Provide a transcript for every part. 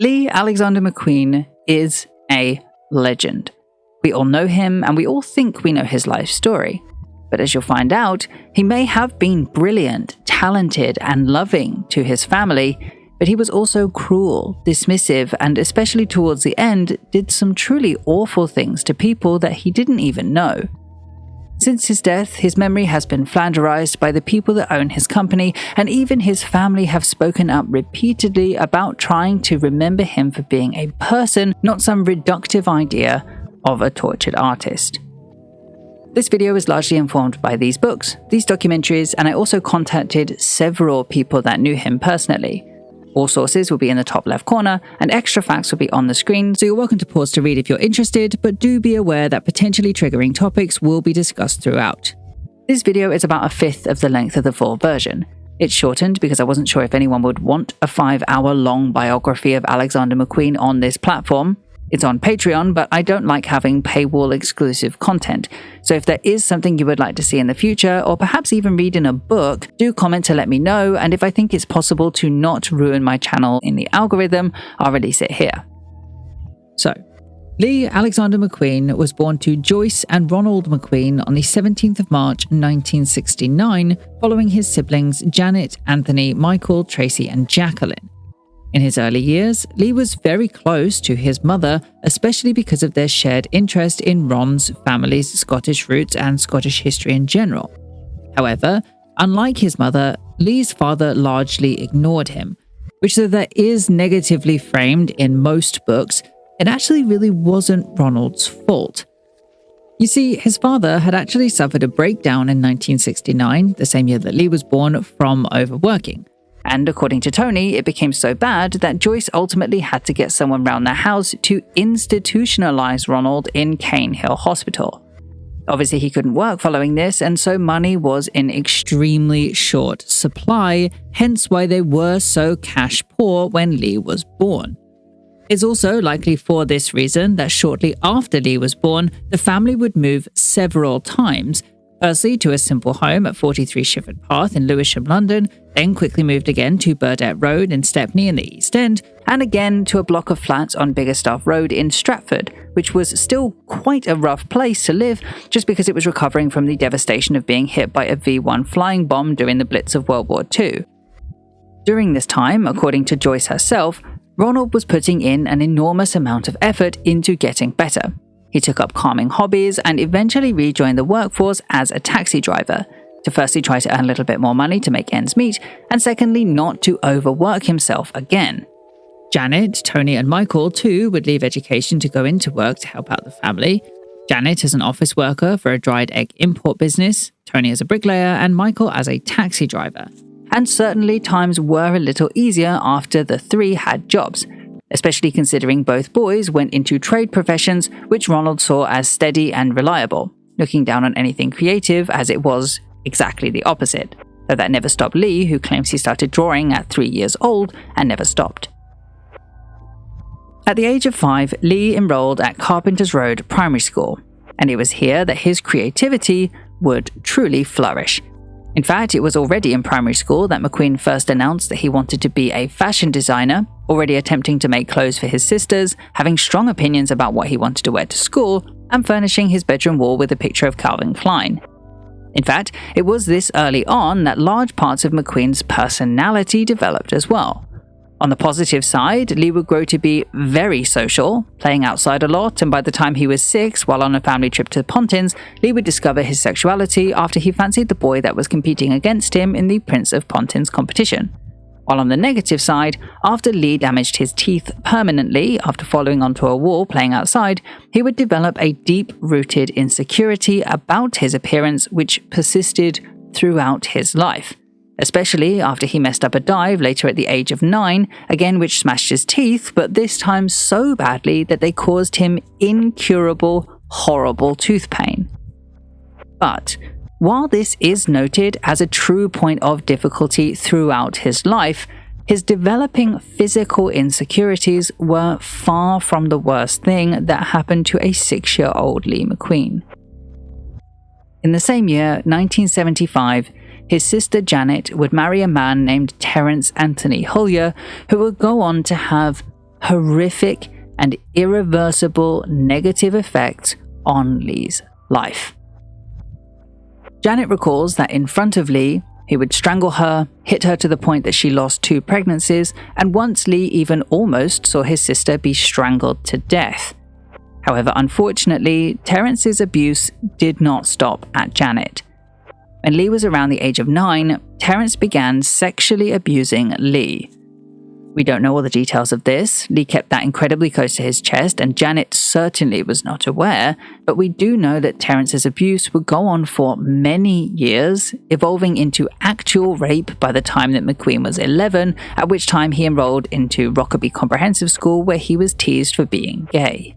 Lee Alexander McQueen is a legend. We all know him and we all think we know his life story. But as you'll find out, he may have been brilliant, talented, and loving to his family, but he was also cruel, dismissive, and especially towards the end, did some truly awful things to people that he didn't even know. Since his death, his memory has been flanderized by the people that own his company, and even his family have spoken up repeatedly about trying to remember him for being a person, not some reductive idea of a tortured artist. This video is largely informed by these books, these documentaries, and I also contacted several people that knew him personally. All sources will be in the top left corner, and extra facts will be on the screen, so you're welcome to pause to read if you're interested, but do be aware that potentially triggering topics will be discussed throughout. This video is about a fifth of the length of the full version. It's shortened because I wasn't sure if anyone would want a 5-hour-long biography of Alexander McQueen on this platform. It's on Patreon, but I don't like having paywall-exclusive content, so if there is something you would like to see in the future, or perhaps even read in a book, do comment to let me know, and if I think it's possible to not ruin my channel in the algorithm, I'll release it here. So, Lee Alexander McQueen was born to Joyce and Ronald McQueen on the 17th of March 1969, following his siblings Janet, Anthony, Michael, Tracy, and Jacqueline. In his early years, Lee was very close to his mother, especially because of their shared interest in Ron's family's Scottish roots and Scottish history in general. However, unlike his mother, Lee's father largely ignored him, which, though that is negatively framed in most books, it actually really wasn't Ronald's fault. You see, his father had actually suffered a breakdown in 1969, the same year that Lee was born, from overworking. And according to Tony, it became so bad that Joyce ultimately had to get someone round their house to institutionalize Ronald in Cane Hill Hospital. Obviously, he couldn't work following this, and so money was in extremely short supply, hence why they were so cash poor when Lee was born. It's also likely for this reason that shortly after Lee was born, the family would move several times. Firstly, to a simple home at 43 Shifford Path in Lewisham, London, then quickly moved again to Burdett Road in Stepney in the East End, and again to a block of flats on Biggerstaff Road in Stratford, which was still quite a rough place to live just because it was recovering from the devastation of being hit by a V-1 flying bomb during the Blitz of World War II. During this time, according to Joyce herself, Ronald was putting in an enormous amount of effort into getting better. He took up calming hobbies and eventually rejoined the workforce as a taxi driver, to firstly try to earn a little bit more money to make ends meet, and secondly not to overwork himself again. Janet, Tony and Michael too would leave education to go into work to help out the family. Janet as an office worker for a dried egg import business, Tony as a bricklayer, and Michael as a taxi driver. And certainly times were a little easier after the three had jobs, especially considering both boys went into trade professions which Ronald saw as steady and reliable, looking down on anything creative as it was exactly the opposite, though that never stopped Lee, who claims he started drawing at 3 years old and never stopped. At the age of 5, Lee enrolled at Carpenter's Road Primary School, and it was here that his creativity would truly flourish. In fact, it was already in primary school that McQueen first announced that he wanted to be a fashion designer, already attempting to make clothes for his sisters, having strong opinions about what he wanted to wear to school, and furnishing his bedroom wall with a picture of Calvin Klein. In fact, it was this early on that large parts of McQueen's personality developed as well. On the positive side, Lee would grow to be very social, playing outside a lot, and by the time he was 6, while on a family trip to Pontins, Lee would discover his sexuality after he fancied the boy that was competing against him in the Prince of Pontins competition. While on the negative side, after Lee damaged his teeth permanently after falling onto a wall playing outside, he would develop a deep-rooted insecurity about his appearance which persisted throughout his life. Especially after he messed up a dive later at the age of 9, again which smashed his teeth, but this time so badly that they caused him incurable, horrible tooth pain. But while this is noted as a true point of difficulty throughout his life, his developing physical insecurities were far from the worst thing that happened to a 6-year-old Lee McQueen. In the same year, 1975, his sister Janet would marry a man named Terence Anthony Hullier, who would go on to have horrific and irreversible negative effects on Lee's life. Janet recalls that in front of Lee, he would strangle her, hit her to the point that she lost 2 pregnancies, and once Lee even almost saw his sister be strangled to death. However, unfortunately, Terence's abuse did not stop at Janet. When Lee was around the age of 9, Terence began sexually abusing Lee. We don't know all the details of this. Lee kept that incredibly close to his chest, and Janet certainly was not aware, but we do know that Terence's abuse would go on for many years, evolving into actual rape by the time that McQueen was 11, at which time he enrolled into Rockaby Comprehensive School, where he was teased for being gay.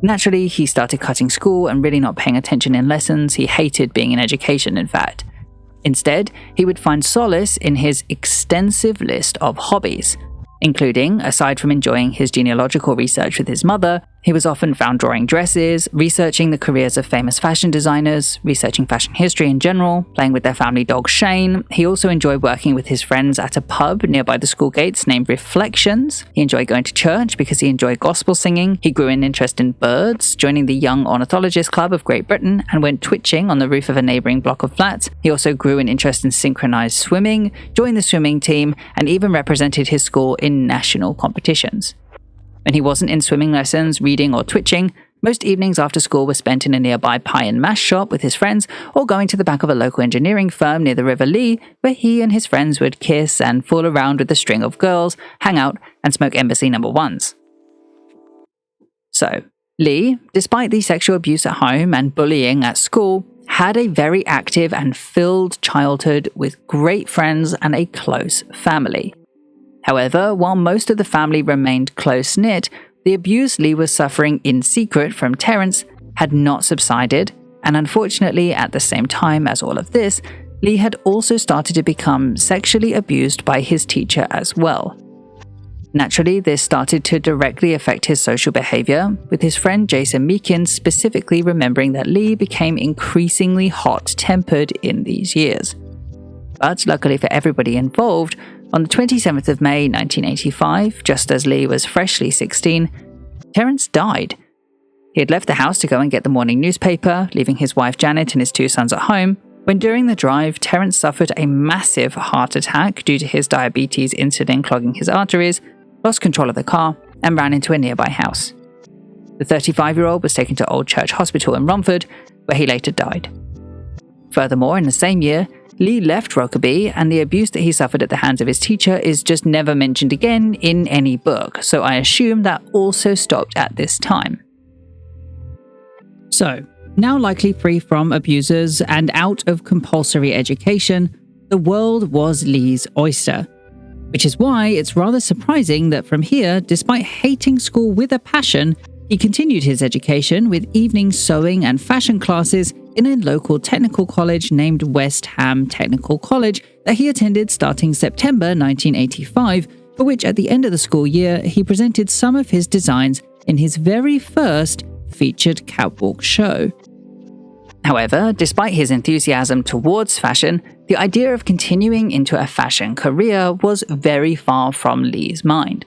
Naturally, he started cutting school and really not paying attention in lessons. He hated being in education, in fact. Instead, he would find solace in his extensive list of hobbies, including, aside from enjoying his genealogical research with his mother, he was often found drawing dresses, researching the careers of famous fashion designers, researching fashion history in general, playing with their family dog Shane. He also enjoyed working with his friends at a pub nearby the school gates named Reflections. He enjoyed going to church because he enjoyed gospel singing. He grew an interest in birds, joining the Young Ornithologist Club of Great Britain, and went twitching on the roof of a neighbouring block of flats. He also grew an interest in synchronised swimming, joined the swimming team, and even represented his school in national competitions. When he wasn't in swimming lessons, reading, or twitching, most evenings after school were spent in a nearby pie and mash shop with his friends, or going to the back of a local engineering firm near the River Lee, where he and his friends would kiss and fool around with a string of girls, hang out, and smoke Embassy No. 1s. So, Lee, despite the sexual abuse at home and bullying at school, had a very active and filled childhood with great friends and a close family. However, while most of the family remained close-knit, the abuse Lee was suffering in secret from Terence had not subsided, and unfortunately, at the same time as all of this, Lee had also started to become sexually abused by his teacher as well. Naturally, this started to directly affect his social behavior, with his friend Jason Meekins specifically remembering that Lee became increasingly hot-tempered in these years. But luckily for everybody involved, on the 27th of May 1985, just as Lee was freshly 16, Terence died. He had left the house to go and get the morning newspaper, leaving his wife Janet and his 2 sons at home, when during the drive, Terence suffered a massive heart attack due to his diabetes insulin clogging his arteries, lost control of the car, and ran into a nearby house. The 35-year-old was taken to Old Church Hospital in Romford, where he later died. Furthermore, in the same year, Lee left Rockaby, and the abuse that he suffered at the hands of his teacher is just never mentioned again in any book, so I assume that also stopped at this time. So, now likely free from abusers and out of compulsory education, the world was Lee's oyster. Which is why it's rather surprising that from here, despite hating school with a passion, he continued his education with evening sewing and fashion classes in a local technical college named West Ham Technical College that he attended starting September 1985, for which at the end of the school year he presented some of his designs in his very first featured catwalk show. However, despite his enthusiasm towards fashion, the idea of continuing into a fashion career was very far from Lee's mind.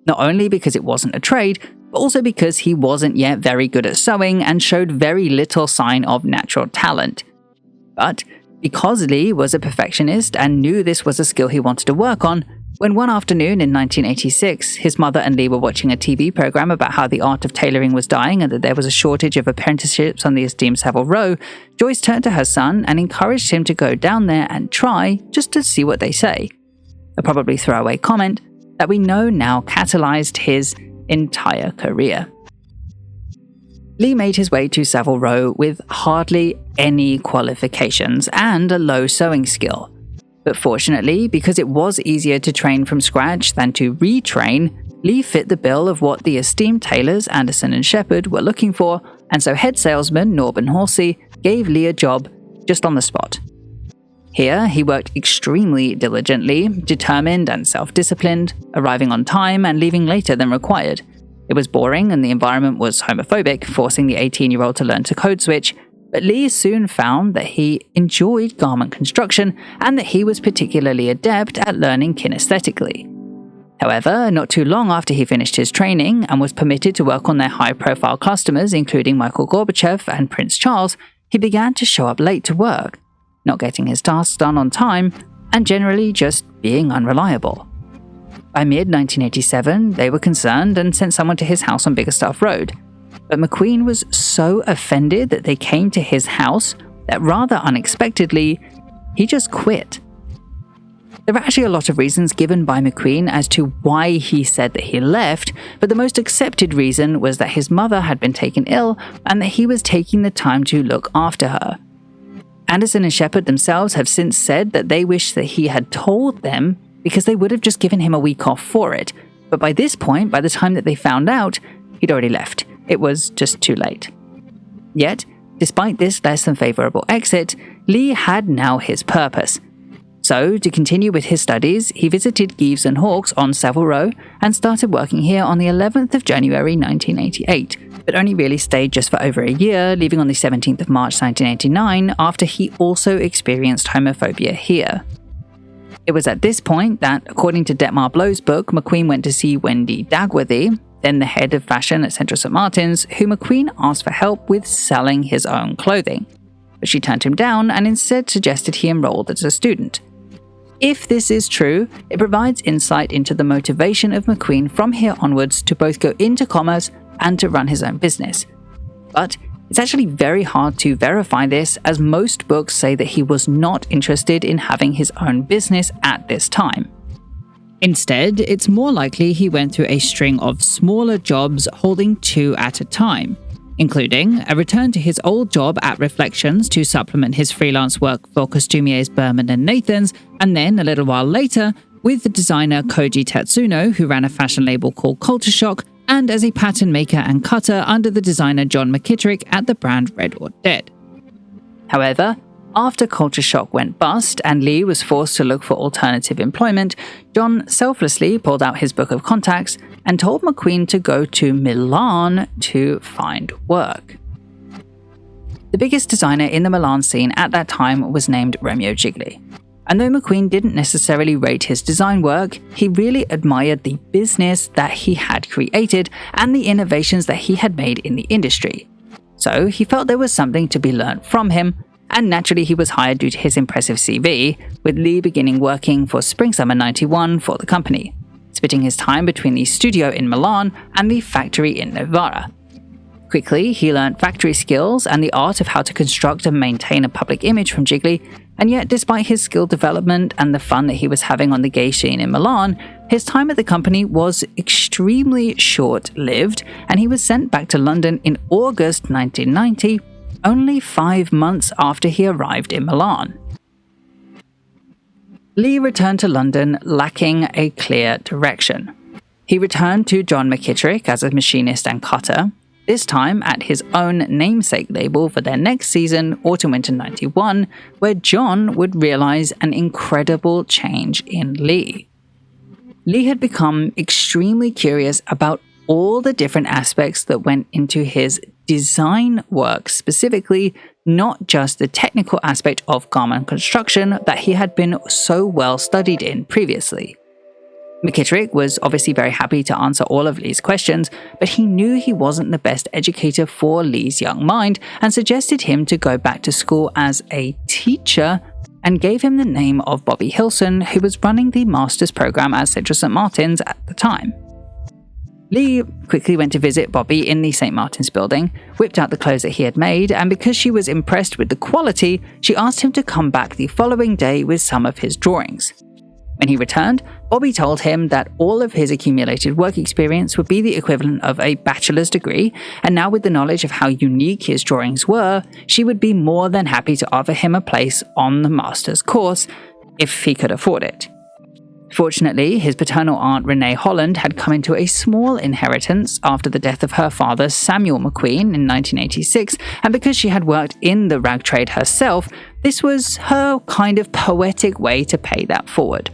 Not only because it wasn't a trade, but also because he wasn't yet very good at sewing and showed very little sign of natural talent. But because Lee was a perfectionist and knew this was a skill he wanted to work on, when one afternoon in 1986, his mother and Lee were watching a TV program about how the art of tailoring was dying and that there was a shortage of apprenticeships on the esteemed Savile Row, Joyce turned to her son and encouraged him to go down there and try, just to see what they say. A probably throwaway comment that we know now catalyzed his entire career. Lee made his way to Savile Row with hardly any qualifications and a low sewing skill. But fortunately, because it was easier to train from scratch than to retrain, Lee fit the bill of what the esteemed tailors Anderson and Shepherd were looking for, and so head salesman Norman Horsey gave Lee a job just on the spot. Here, he worked extremely diligently, determined and self-disciplined, arriving on time and leaving later than required. It was boring and the environment was homophobic, forcing the 18-year-old to learn to code switch, but Lee soon found that he enjoyed garment construction and that he was particularly adept at learning kinesthetically. However, not too long after he finished his training and was permitted to work on their high-profile customers, including Michael Gorbachev and Prince Charles, he began to show up late to work, not getting his tasks done on time, and generally just being unreliable. By mid-1987, they were concerned and sent someone to his house on Biggerstaff Road. But McQueen was so offended that they came to his house that rather unexpectedly, he just quit. There are actually a lot of reasons given by McQueen as to why he said that he left, but the most accepted reason was that his mother had been taken ill and that he was taking the time to look after her. Anderson and Shepard themselves have since said that they wish that he had told them because they would have just given him a week off for it. But by this point, by the time that they found out, he'd already left. It was just too late. Yet, despite this less than favourable exit, Lee had now his purpose. So, to continue with his studies, he visited Gives and Hawkes on Savile Row and started working here on the 11th of January 1988, but only really stayed just for over a year, leaving on the 17th of March 1989 after he also experienced homophobia here. It was at this point that, according to Detmar Blow's book, McQueen went to see Wendy Dagworthy, then the head of fashion at Central St. Martin's, who McQueen asked for help with selling his own clothing. But she turned him down and instead suggested he enrolled as a student. If this is true, it provides insight into the motivation of McQueen from here onwards to both go into commerce and to run his own business. But it's actually very hard to verify this, as most books say that he was not interested in having his own business at this time. Instead, it's more likely he went through a string of smaller jobs holding two at a time, including a return to his old job at Reflections to supplement his freelance work for costumiers Berman and Nathans, and then a little while later with the designer Koji Tatsuno, who ran a fashion label called Culture Shock, and as a pattern maker and cutter under the designer John McKittrick at the brand Red or Dead. However, after Culture Shock went bust and Lee was forced to look for alternative employment, John selflessly pulled out his book of contacts and told McQueen to go to Milan to find work. The biggest designer in the Milan scene at that time was named Romeo Gigli. And though McQueen didn't necessarily rate his design work, he really admired the business that he had created and the innovations that he had made in the industry. So he felt there was something to be learned from him, and naturally he was hired due to his impressive CV, with Lee beginning working for Spring-Summer 91 for the company, splitting his time between the studio in Milan and the factory in Novara. Quickly, he learned factory skills and the art of how to construct and maintain a public image from Gigli, and yet despite his skill development and the fun that he was having on the gay scene in Milan, his time at the company was extremely short-lived, and he was sent back to London in August 1990, only 5 months after he arrived in Milan. Lee returned to London lacking a clear direction. He returned to John McKittrick as a machinist and cutter, this time at his own namesake label for their next season, Autumn-Winter 91, where John would realize an incredible change in Lee. Lee had become extremely curious about all the different aspects that went into his design work, specifically not just the technical aspect of garment construction that he had been so well studied in previously. McKittrick was obviously very happy to answer all of Lee's questions, but he knew he wasn't the best educator for Lee's young mind and suggested him to go back to school as a teacher and gave him the name of Bobby Hilson, who was running the master's program at Central St. Martin's at the time. Lee quickly went to visit Bobby in the St. Martin's building, whipped out the clothes that he had made, and because she was impressed with the quality, she asked him to come back the following day with some of his drawings. When he returned, Bobby told him that all of his accumulated work experience would be the equivalent of a bachelor's degree, and now with the knowledge of how unique his drawings were, she would be more than happy to offer him a place on the master's course, if he could afford it. Fortunately, his paternal aunt Renee Holland had come into a small inheritance after the death of her father Samuel McQueen in 1986, and because she had worked in the rag trade herself, this was her kind of poetic way to pay that forward.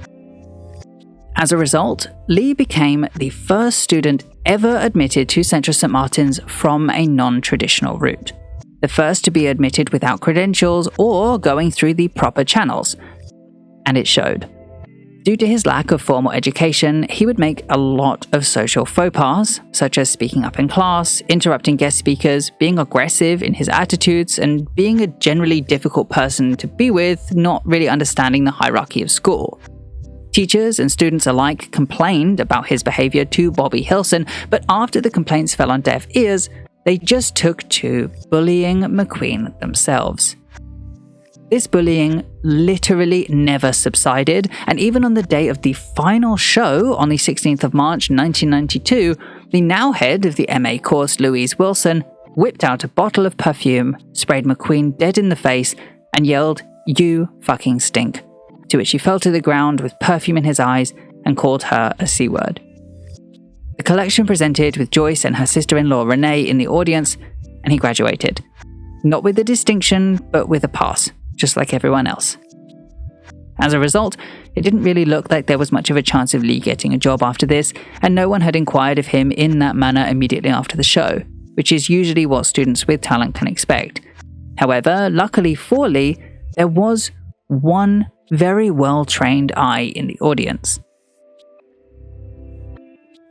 As a result, Lee became the first student ever admitted to Central St. Martin's from a non-traditional route. The first to be admitted without credentials or going through the proper channels. And it showed. Due to his lack of formal education, he would make a lot of social faux pas, such as speaking up in class, interrupting guest speakers, being aggressive in his attitudes, and being a generally difficult person to be with, not really understanding the hierarchy of school. Teachers and students alike complained about his behavior to Bobby Hilson, but after the complaints fell on deaf ears, they just took to bullying McQueen themselves. This bullying literally never subsided, and even on the day of the final show on the 16th of March 1992, the now head of the MA course, Louise Wilson, whipped out a bottle of perfume, sprayed McQueen dead in the face, and yelled, "You fucking stink," to which he fell to the ground with perfume in his eyes and called her a C-word. The collection presented with Joyce and her sister-in-law Renee in the audience, and he graduated. Not with a distinction, but with a pass, just like everyone else. As a result, it didn't really look like there was much of a chance of Lee getting a job after this, and no one had inquired of him in that manner immediately after the show, which is usually what students with talent can expect. However, luckily for Lee, there was one very well-trained eye in the audience.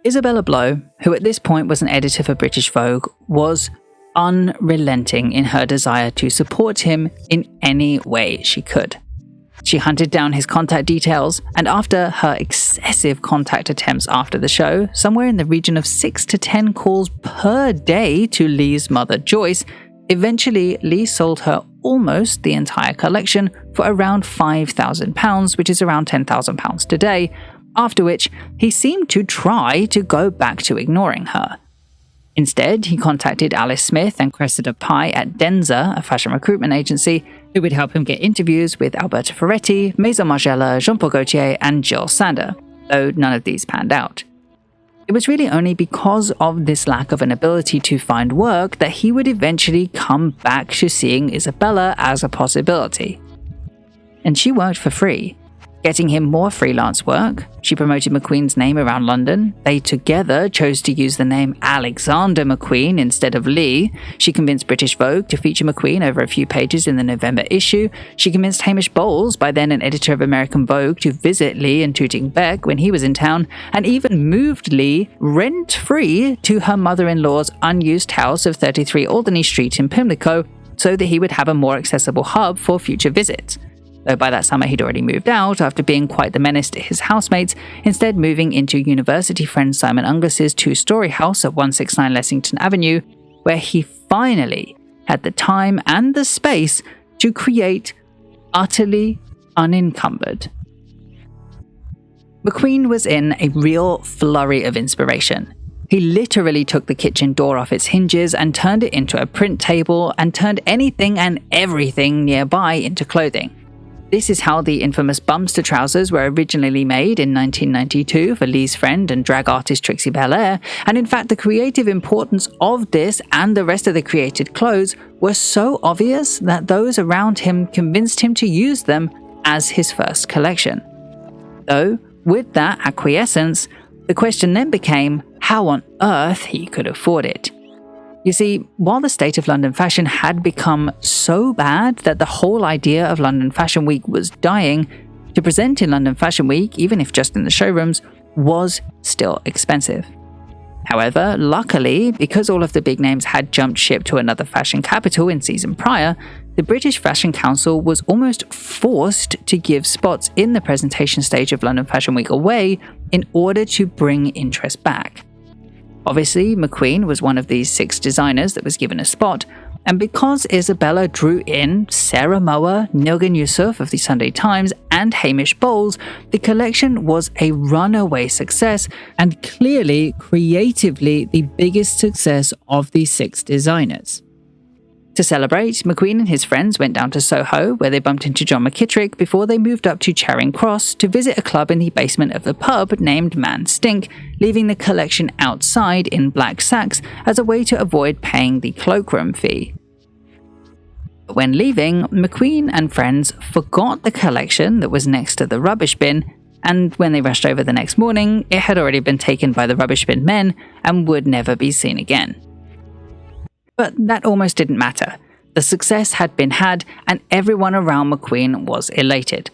Isabella Blow, who at this point was an editor for British Vogue, was unrelenting in her desire to support him in any way she could. She hunted down his contact details, and after her excessive contact attempts after the show, somewhere in the region of 6 to 10 calls per day to Lee's mother Joyce, eventually Lee sold her almost the entire collection for around £5,000, which is around £10,000 today, after which he seemed to try to go back to ignoring her. Instead, he contacted Alice Smith and Cressida Pye at Denza, a fashion recruitment agency, who would help him get interviews with Alberto Ferretti, Maison Margiela, Jean-Paul Gaultier, and Jill Sander, though none of these panned out. It was really only because of this lack of an ability to find work that he would eventually come back to seeing Isabella as a possibility. And she worked for free, getting him more freelance work. She promoted McQueen's name around London. They together chose to use the name Alexander McQueen instead of Lee. She convinced British Vogue to feature McQueen over a few pages in the November issue. She convinced Hamish Bowles, by then an editor of American Vogue, to visit Lee in Tooting Bec when he was in town, and even moved Lee rent-free to her mother-in-law's unused house of 33 Alderney Street in Pimlico, so that he would have a more accessible hub for future visits. Though by that summer he'd already moved out after being quite the menace to his housemates, instead moving into university friend Simon Ungus's two-story house at 169 Lessington Avenue, where he finally had the time and the space to create utterly unencumbered. McQueen was in a real flurry of inspiration. He literally took the kitchen door off its hinges and turned it into a print table and turned anything and everything nearby into clothing. This is how the infamous bumps to trousers were originally made in 1992 for Lee's friend and drag artist Trixie Belair, and in fact the creative importance of this and the rest of the created clothes were so obvious that those around him convinced him to use them as his first collection. Though, with that acquiescence, the question then became how on earth he could afford it. You see, while the state of London fashion had become so bad that the whole idea of London Fashion Week was dying, to present in London Fashion Week, even if just in the showrooms, was still expensive. However, luckily, because all of the big names had jumped ship to another fashion capital in season prior, the British Fashion Council was almost forced to give spots in the presentation stage of London Fashion Week away in order to bring interest back. Obviously, McQueen was one of these 6 designers that was given a spot, and because Isabella drew in Sarah Mower, Nilgan Yusuf of the Sunday Times, and Hamish Bowles, the collection was a runaway success, and clearly, creatively, the biggest success of the 6 designers. To celebrate, McQueen and his friends went down to Soho, where they bumped into John McKittrick before they moved up to Charing Cross to visit a club in the basement of the pub named Man Stink, leaving the collection outside in black sacks as a way to avoid paying the cloakroom fee. When leaving, McQueen and friends forgot the collection that was next to the rubbish bin, and when they rushed over the next morning, it had already been taken by the rubbish bin men and would never be seen again. But that almost didn't matter. The success had been had, and everyone around McQueen was elated.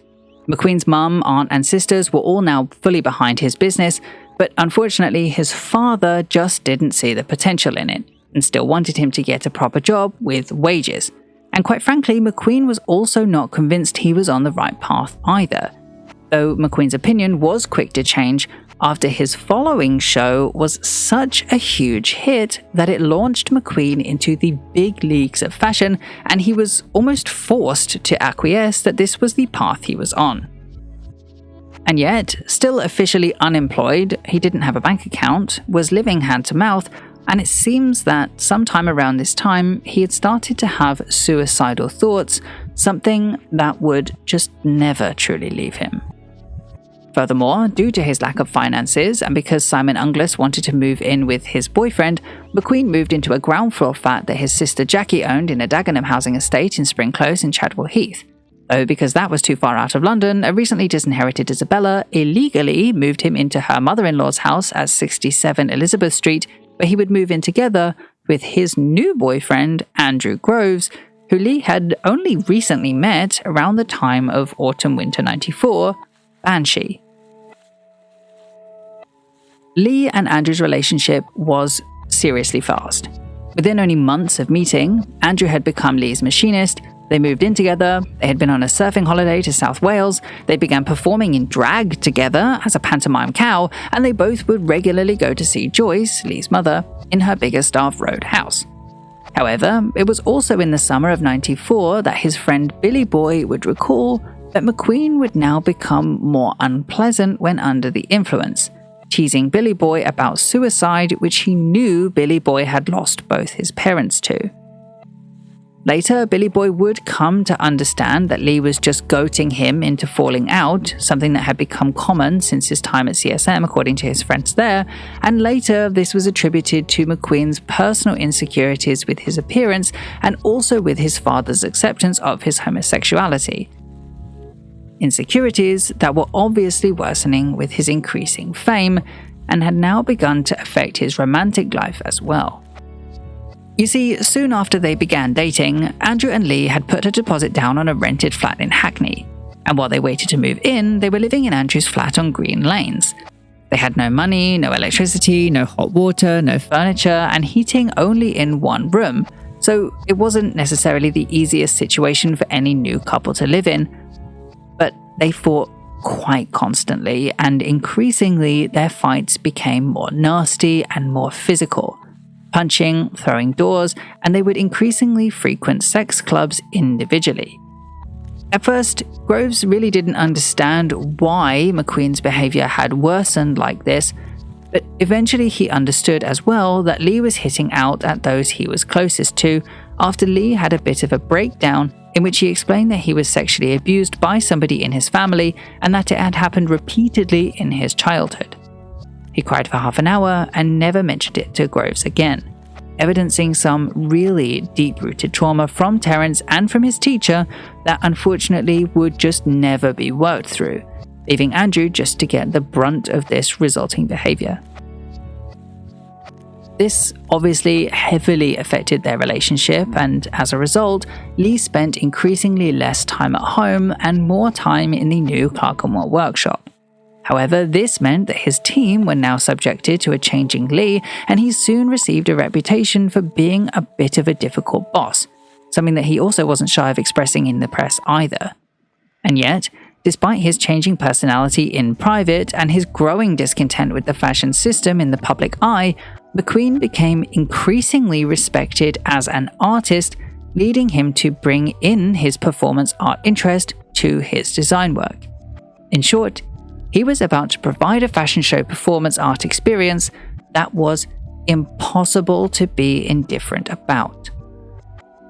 McQueen's mum, aunt and sisters were all now fully behind his business, but unfortunately his father just didn't see the potential in it and still wanted him to get a proper job with wages. And quite frankly, McQueen was also not convinced he was on the right path either, though McQueen's opinion was quick to change after his following show was such a huge hit that it launched McQueen into the big leagues of fashion, and he was almost forced to acquiesce that this was the path he was on. And yet, still officially unemployed, he didn't have a bank account, was living hand to mouth, and it seems that sometime around this time he had started to have suicidal thoughts, something that would just never truly leave him. Furthermore, due to his lack of finances and because Simon Unglis wanted to move in with his boyfriend, McQueen moved into a ground floor flat that his sister Jackie owned in a Dagenham housing estate in Spring Close in Chadwell Heath. Though because that was too far out of London, a recently disinherited Isabella illegally moved him into her mother-in-law's house at 67 Elizabeth Street, where he would move in together with his new boyfriend, Andrew Groves, who Lee had only recently met around the time of autumn-winter '94, Banshee. Lee and Andrew's relationship was seriously fast. Within only months of meeting, Andrew had become Lee's machinist. They moved in together, they had been on a surfing holiday to South Wales, they began performing in drag together as a pantomime cow, and they both would regularly go to see Joyce, Lee's mother, in her Biggerstaff Road house. However, it was also in the summer of '94 that his friend Billy Boy would recall that McQueen would now become more unpleasant when under the influence, teasing Billy Boy about suicide, which he knew Billy Boy had lost both his parents to. Later, Billy Boy would come to understand that Lee was just goading him into falling out, something that had become common since his time at CSM, according to his friends there, and later this was attributed to McQueen's personal insecurities with his appearance and also with his father's acceptance of his homosexuality. Insecurities that were obviously worsening with his increasing fame and had now begun to affect his romantic life as well. You see, soon after they began dating, Andrew and Lee had put a deposit down on a rented flat in Hackney, and while they waited to move in, they were living in Andrew's flat on Green Lanes. They had no money, no electricity, no hot water, no furniture, and heating only in one room, so it wasn't necessarily the easiest situation for any new couple to live in. But they fought quite constantly, and increasingly their fights became more nasty and more physical. Punching, throwing doors, and they would increasingly frequent sex clubs individually. At first, Groves really didn't understand why McQueen's behavior had worsened like this, but eventually he understood as well that Lee was hitting out at those he was closest to after Lee had a bit of a breakdown in which he explained that he was sexually abused by somebody in his family and that it had happened repeatedly in his childhood. He cried for half an hour and never mentioned it to Groves again, evidencing some really deep-rooted trauma from Terence and from his teacher that unfortunately would just never be worked through, leaving Andrew just to get the brunt of this resulting behavior. This obviously heavily affected their relationship, and as a result, Lee spent increasingly less time at home and more time in the new Clerkenwell workshop. However, this meant that his team were now subjected to a changing Lee, and he soon received a reputation for being a bit of a difficult boss, something that he also wasn't shy of expressing in the press either. And yet, despite his changing personality in private and his growing discontent with the fashion system in the public eye, McQueen became increasingly respected as an artist, leading him to bring in his performance art interest to his design work. In short, he was about to provide a fashion show performance art experience that was impossible to be indifferent about.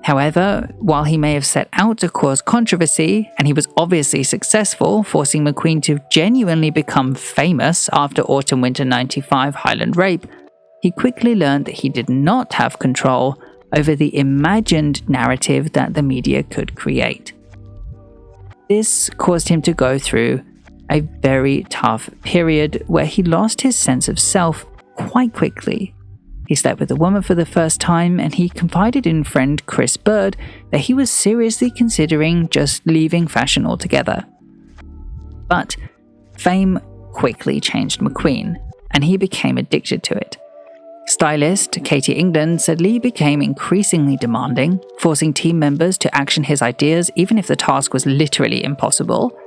However, while he may have set out to cause controversy, and he was obviously successful, forcing McQueen to genuinely become famous after autumn-winter '95 Highland Rape, he quickly learned that he did not have control over the imagined narrative that the media could create. This caused him to go through a very tough period where he lost his sense of self quite quickly. He slept with a woman for the first time, and he confided in friend Chris Bird that he was seriously considering just leaving fashion altogether. But fame quickly changed McQueen, and he became addicted to it. Stylist Katie England said Lee became increasingly demanding, forcing team members to action his ideas even if the task was literally impossible.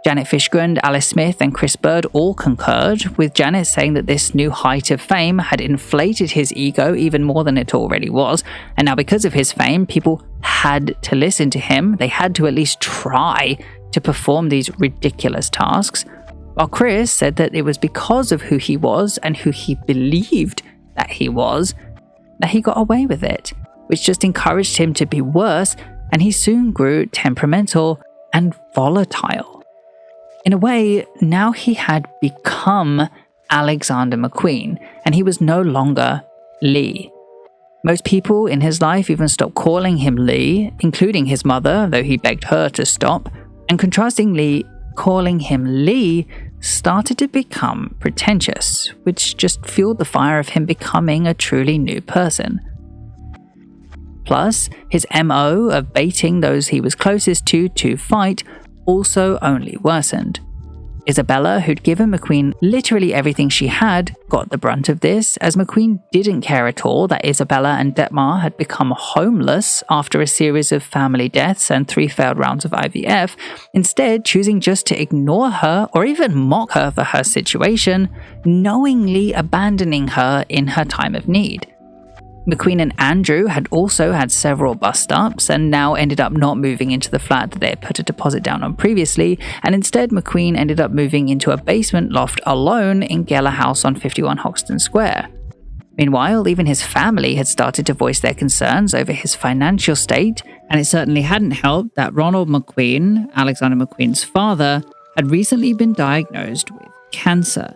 Janet Fishgren, Alice Smith, and Chris Bird all concurred, with Janet saying that this new height of fame had inflated his ego even more than it already was, and now because of his fame, people had to listen to him. They had to at least try to perform these ridiculous tasks. While Chris said that it was because of who he was and who he believed that he was, that he got away with it, which just encouraged him to be worse, and he soon grew temperamental and volatile. In a way, now he had become Alexander McQueen, and he was no longer Lee. Most people in his life even stopped calling him Lee, including his mother, though he begged her to stop, and contrastingly, calling him Lee started to become pretentious, which just fueled the fire of him becoming a truly new person. Plus, his MO of baiting those he was closest to fight also only worsened. Isabella, who'd given McQueen literally everything she had, got the brunt of this, as McQueen didn't care at all that Isabella and Detmar had become homeless after a series of family deaths and 3 failed rounds of IVF, instead choosing just to ignore her or even mock her for her situation, knowingly abandoning her in her time of need. McQueen and Andrew had also had several bust-ups and now ended up not moving into the flat that they had put a deposit down on previously, and instead McQueen ended up moving into a basement loft alone in Geller House on 51 Hoxton Square. Meanwhile, even his family had started to voice their concerns over his financial state, and it certainly hadn't helped that Ronald McQueen, Alexander McQueen's father, had recently been diagnosed with cancer.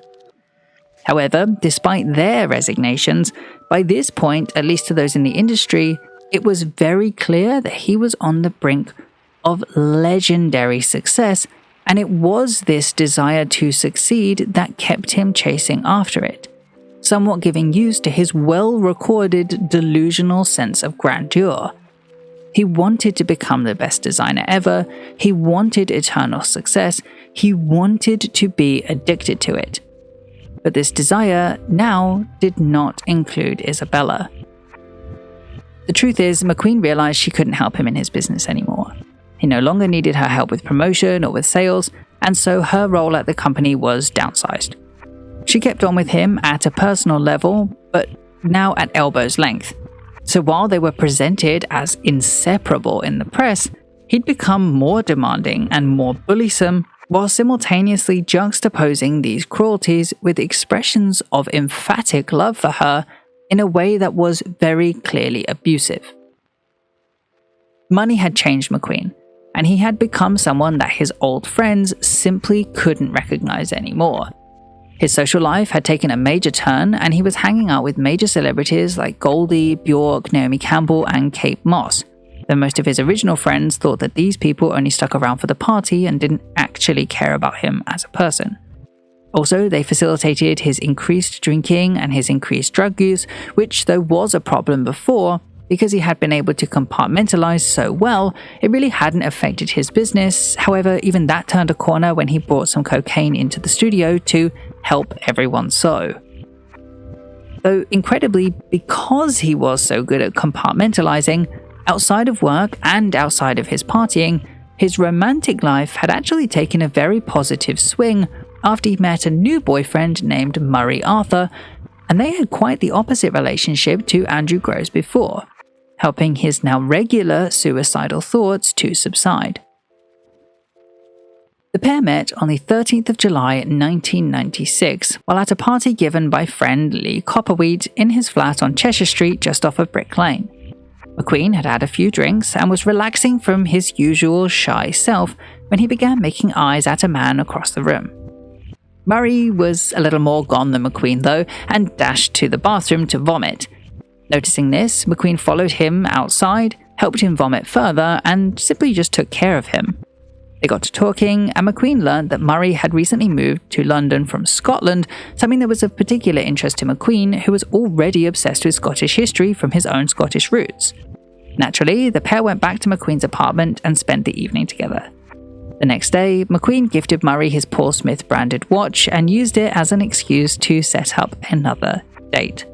However, despite their resignations, by this point, at least to those in the industry, it was very clear that he was on the brink of legendary success, and it was this desire to succeed that kept him chasing after it, somewhat giving use to his well-recorded delusional sense of grandeur. He wanted to become the best designer ever, he wanted eternal success, he wanted to be addicted to it. But this desire now did not include Isabella. The truth is, McQueen realized she couldn't help him in his business anymore. He no longer needed her help with promotion or with sales, and so her role at the company was downsized. She kept on with him at a personal level, but now at elbow's length. So while they were presented as inseparable in the press, he'd become more demanding and more bullisome, while simultaneously juxtaposing these cruelties with expressions of emphatic love for her in a way that was very clearly abusive. Money had changed McQueen, and he had become someone that his old friends simply couldn't recognize anymore. His social life had taken a major turn, and he was hanging out with major celebrities like Goldie, Bjork, Naomi Campbell, and Kate Moss. Though most of his original friends thought that these people only stuck around for the party and didn't actually care about him as a person. Also, they facilitated his increased drinking and his increased drug use, which though was a problem before, because he had been able to compartmentalize so well, it really hadn't affected his business. However, even that turned a corner when he brought some cocaine into the studio to help everyone sew. Though incredibly, because he was so good at compartmentalizing, outside of work and outside of his partying, his romantic life had actually taken a very positive swing after he met a new boyfriend named Murray Arthur, and they had quite the opposite relationship to Andrew Groves before, helping his now regular suicidal thoughts to subside. The pair met on the 13th of July 1996 while at a party given by friend Lee Copperweed in his flat on Cheshire Street just off of Brick Lane. McQueen had had a few drinks and was relaxing from his usual shy self when he began making eyes at a man across the room. Murray was a little more gone than McQueen though, and dashed to the bathroom to vomit. Noticing this, McQueen followed him outside, helped him vomit further, and simply just took care of him. They got to talking, and McQueen learned that Murray had recently moved to London from Scotland, something that was of particular interest to McQueen, who was already obsessed with Scottish history from his own Scottish roots. Naturally, the pair went back to McQueen's apartment and spent the evening together. The next day, McQueen gifted Murray his Paul Smith branded watch and used it as an excuse to set up another date.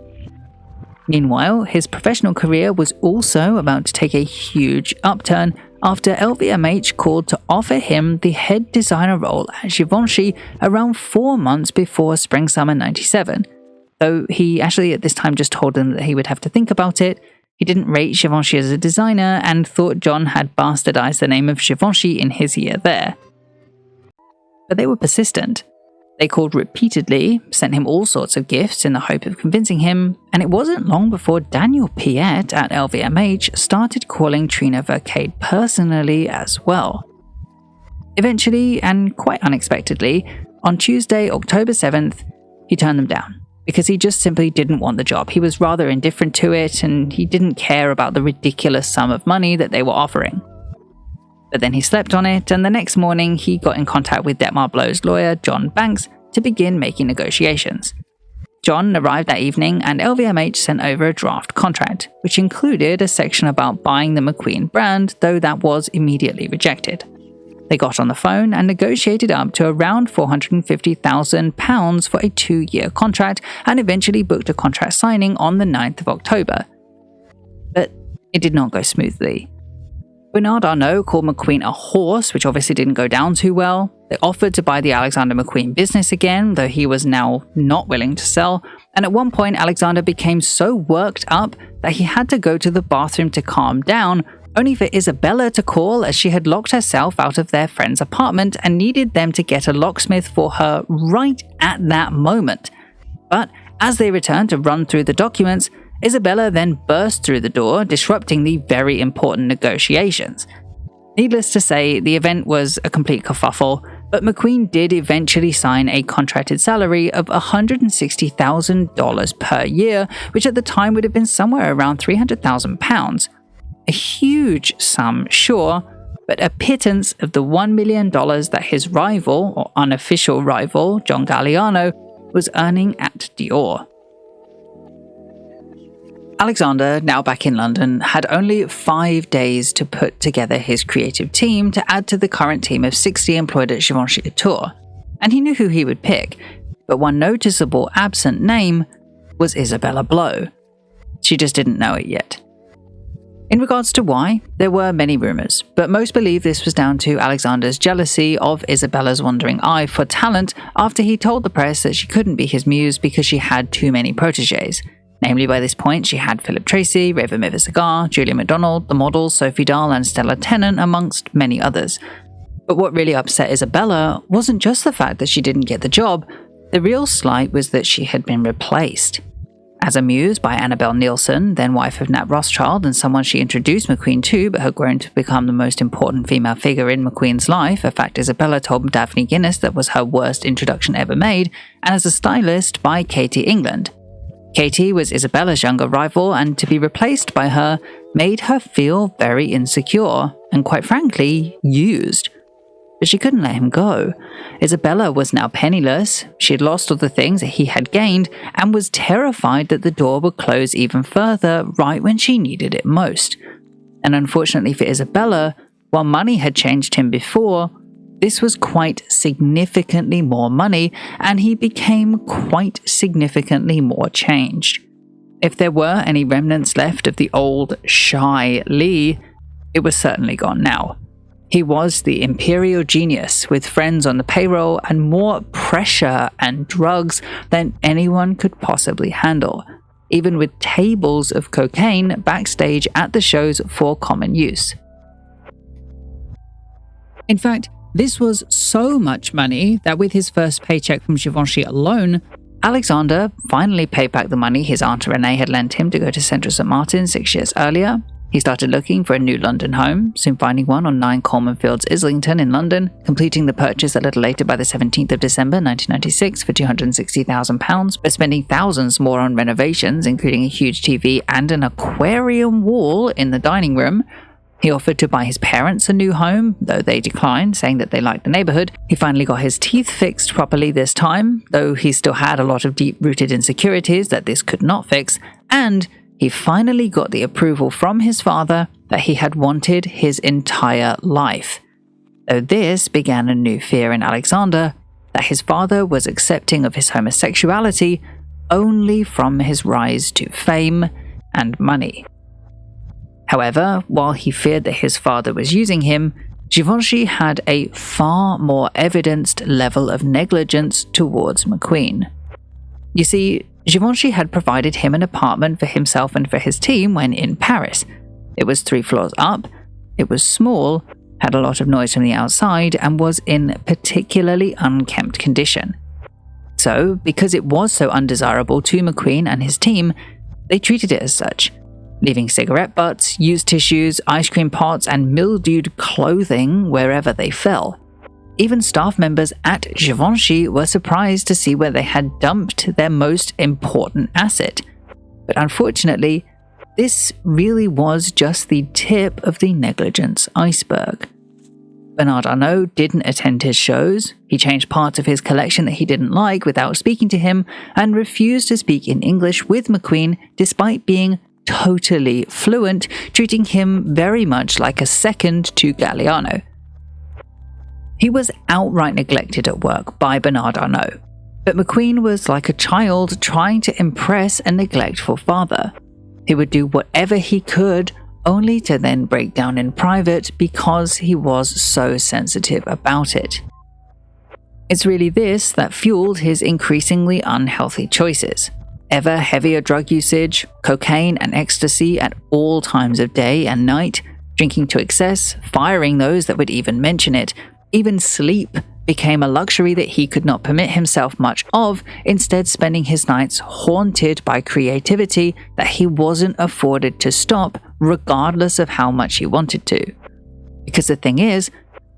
Meanwhile, his professional career was also about to take a huge upturn after LVMH called to offer him the head designer role at Givenchy around 4 months before spring-summer '97. Though he actually at this time just told them that he would have to think about it, he didn't rate Givenchy as a designer and thought John had bastardized the name of Givenchy in his year there. But they were persistent. They called repeatedly, sent him all sorts of gifts in the hope of convincing him, and it wasn't long before Daniel Piette at LVMH started calling Trina Vercade personally as well. Eventually, and quite unexpectedly, on Tuesday, October 7th, he turned them down, because he just simply didn't want the job. He was rather indifferent to it, and he didn't care about the ridiculous sum of money that they were offering. But then he slept on it, and the next morning he got in contact with Detmar Blow's lawyer, John Banks, to begin making negotiations. John arrived that evening, and LVMH sent over a draft contract, which included a section about buying the McQueen brand, though that was immediately rejected. They got on the phone and negotiated up to around £450,000 for a 2-year contract, and eventually booked a contract signing on the 9th of October. But it did not go smoothly. Bernard Arnault called McQueen a horse, which obviously didn't go down too well. They offered to buy the Alexander McQueen business again, though he was now not willing to sell. And at one point, Alexander became so worked up that he had to go to the bathroom to calm down, only for Isabella to call as she had locked herself out of their friend's apartment and needed them to get a locksmith for her right at that moment. But as they returned to run through the documents, Isabella then burst through the door, disrupting the very important negotiations. Needless to say, the event was a complete kerfuffle, but McQueen did eventually sign a contracted salary of $160,000 per year, which at the time would have been somewhere around £300,000. A huge sum, sure, but a pittance of the $1 million that his rival, or unofficial rival, John Galliano, was earning at Dior. Alexander, now back in London, had only 5 days to put together his creative team to add to the current team of 60 employed at Givenchy Couture, and he knew who he would pick, but one noticeable absent name was Isabella Blow. She just didn't know it yet. In regards to why, there were many rumours, but most believe this was down to Alexander's jealousy of Isabella's wandering eye for talent after he told the press that she couldn't be his muse because she had too many protégés. Namely, by this point, she had Philip Tracy, Reva Mivas-Agar, Julia MacDonald, the models Sophie Dahl and Stella Tennant, amongst many others. But what really upset Isabella wasn't just the fact that she didn't get the job. The real slight was that she had been replaced. As a muse by Annabelle Nielsen, then wife of Nat Rothschild and someone she introduced McQueen to but had grown to become the most important female figure in McQueen's life, a fact Isabella told Daphne Guinness that was her worst introduction ever made, and as a stylist by Katie England. Katie was Isabella's younger rival, and to be replaced by her made her feel very insecure and, quite frankly, used. But she couldn't let him go. Isabella was now penniless, she had lost all the things that he had gained, and was terrified that the door would close even further right when she needed it most. And unfortunately for Isabella, while money had changed him before, this was quite significantly more money, and he became quite significantly more changed. If there were any remnants left of the old, shy Lee, it was certainly gone now. He was the imperial genius with friends on the payroll and more pressure and drugs than anyone could possibly handle, even with tables of cocaine backstage at the shows for common use. In fact, this was so much money that with his first paycheck from Givenchy alone, Alexander finally paid back the money his aunt Renee had lent him to go to Central St. Martin 6 years earlier. He started looking for a new London home, soon finding one on 9 Coleman Fields, Islington in London, completing the purchase a little later by the 17th of December 1996 for £260,000, but spending thousands more on renovations, including a huge TV and an aquarium wall in the dining room. He offered to buy his parents a new home, though they declined, saying that they liked the neighbourhood. He finally got his teeth fixed properly this time, though he still had a lot of deep-rooted insecurities that this could not fix, and he finally got the approval from his father that he had wanted his entire life. though this began a new fear in Alexander that his father was accepting of his homosexuality only from his rise to fame and money. However, while he feared that his father was using him, Givenchy had a far more evidenced level of negligence towards McQueen. You see, Givenchy had provided him an apartment for himself and for his team when in Paris. It was 3 floors up, it was small, had a lot of noise from the outside, and was in particularly unkempt condition. So, because it was so undesirable to McQueen and his team, they treated it as such, leaving cigarette butts, used tissues, ice cream pots, and mildewed clothing wherever they fell. Even staff members at Givenchy were surprised to see where they had dumped their most important asset. But unfortunately, this really was just the tip of the negligence iceberg. Bernard Arnault didn't attend his shows, he changed parts of his collection that he didn't like without speaking to him, and refused to speak in English with McQueen despite being totally fluent, treating him very much like a second to Galliano. He was outright neglected at work by Bernard Arnault, but McQueen was like a child trying to impress a neglectful father. He would do whatever he could, only to then break down in private because he was so sensitive about it. It's really this that fueled his increasingly unhealthy choices. Ever heavier drug usage, cocaine and ecstasy at all times of day and night, drinking to excess, firing those that would even mention it. Even sleep became a luxury that he could not permit himself much of, instead spending his nights haunted by creativity that he wasn't afforded to stop, regardless of how much he wanted to. Because the thing is,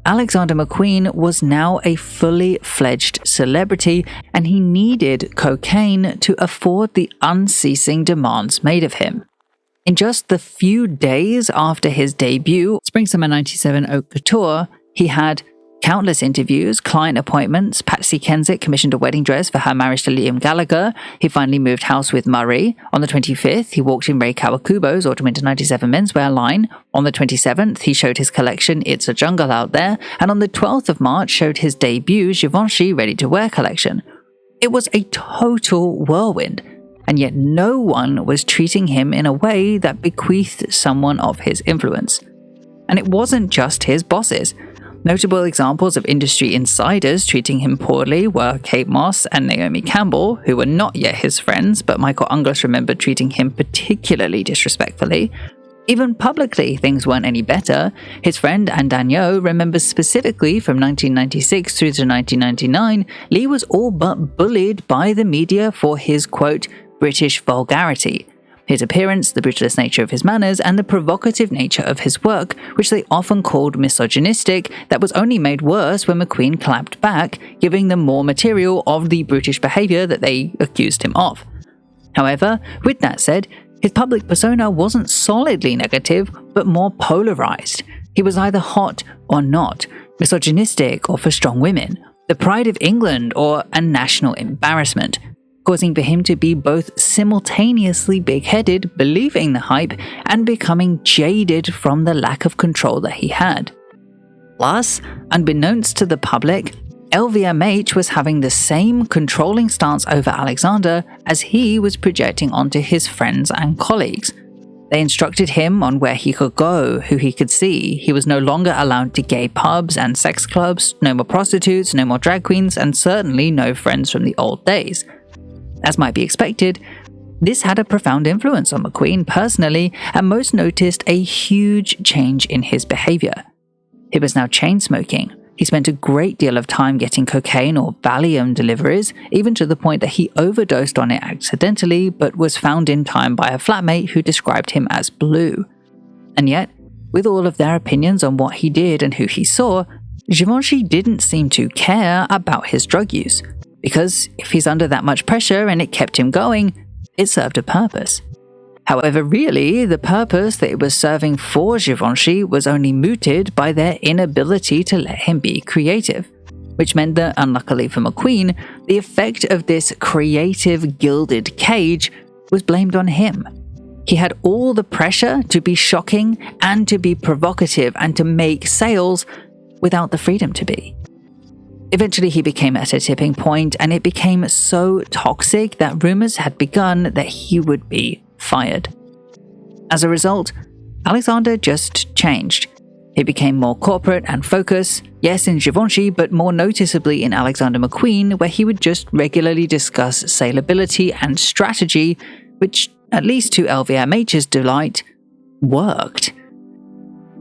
Alexander McQueen was now a fully fledged celebrity, and he needed cocaine to afford the unceasing demands made of him. In just the few days after his debut, Spring-Summer 97 Haute Couture, he had countless interviews, client appointments. Patsy Kensit commissioned a wedding dress for her marriage to Liam Gallagher. He finally moved house with Murray. On the 25th, he walked in Rei Kawakubo's Autumn/Winter 97 menswear line. On the 27th, he showed his collection It's a Jungle Out There. And on the 12th of March, showed his debut Givenchy ready-to-wear collection. It was a total whirlwind, and yet no one was treating him in a way that bequeathed someone of his influence. And it wasn't just his bosses. Notable examples of industry insiders treating him poorly were Kate Moss and Naomi Campbell, who were not yet his friends, but Michael Ungless remembered treating him particularly disrespectfully. Even publicly, things weren't any better. His friend Anne Dagnot remembers specifically from 1996 through to 1999, Lee was all but bullied by the media for his, quote, British vulgarity. His appearance, the brutalist nature of his manners, and the provocative nature of his work, which they often called misogynistic, that was only made worse when McQueen clapped back, giving them more material of the brutish behaviour that they accused him of. However, with that said, his public persona wasn't solidly negative, but more polarised. He was either hot or not, misogynistic or for strong women, the pride of England or a national embarrassment, causing for him to be both simultaneously big-headed, believing the hype, and becoming jaded from the lack of control that he had. Plus, unbeknownst to the public, LVMH was having the same controlling stance over Alexander as he was projecting onto his friends and colleagues. They instructed him on where he could go, who he could see. He was no longer allowed to gay pubs and sex clubs, no more prostitutes, no more drag queens, and certainly no friends from the old days. As might be expected, this had a profound influence on McQueen personally, and most noticed a huge change in his behaviour. He was now chain-smoking. He spent a great deal of time getting cocaine or Valium deliveries, even to the point that he overdosed on it accidentally, but was found in time by a flatmate who described him as blue. And yet, with all of their opinions on what he did and who he saw, Givenchy didn't seem to care about his drug use. Because if he's under that much pressure and it kept him going, it served a purpose. However, really, the purpose that it was serving for Givenchy was only mooted by their inability to let him be creative, which meant that, unluckily for McQueen, the effect of this creative gilded cage was blamed on him. He had all the pressure to be shocking and to be provocative and to make sales, without the freedom to be. Eventually, he became at a tipping point, and it became so toxic that rumors had begun that he would be fired. As a result, Alexander just changed. He became more corporate and focused, yes in Givenchy, but more noticeably in Alexander McQueen, where he would just regularly discuss salability and strategy, which, at least to LVMH's delight, worked.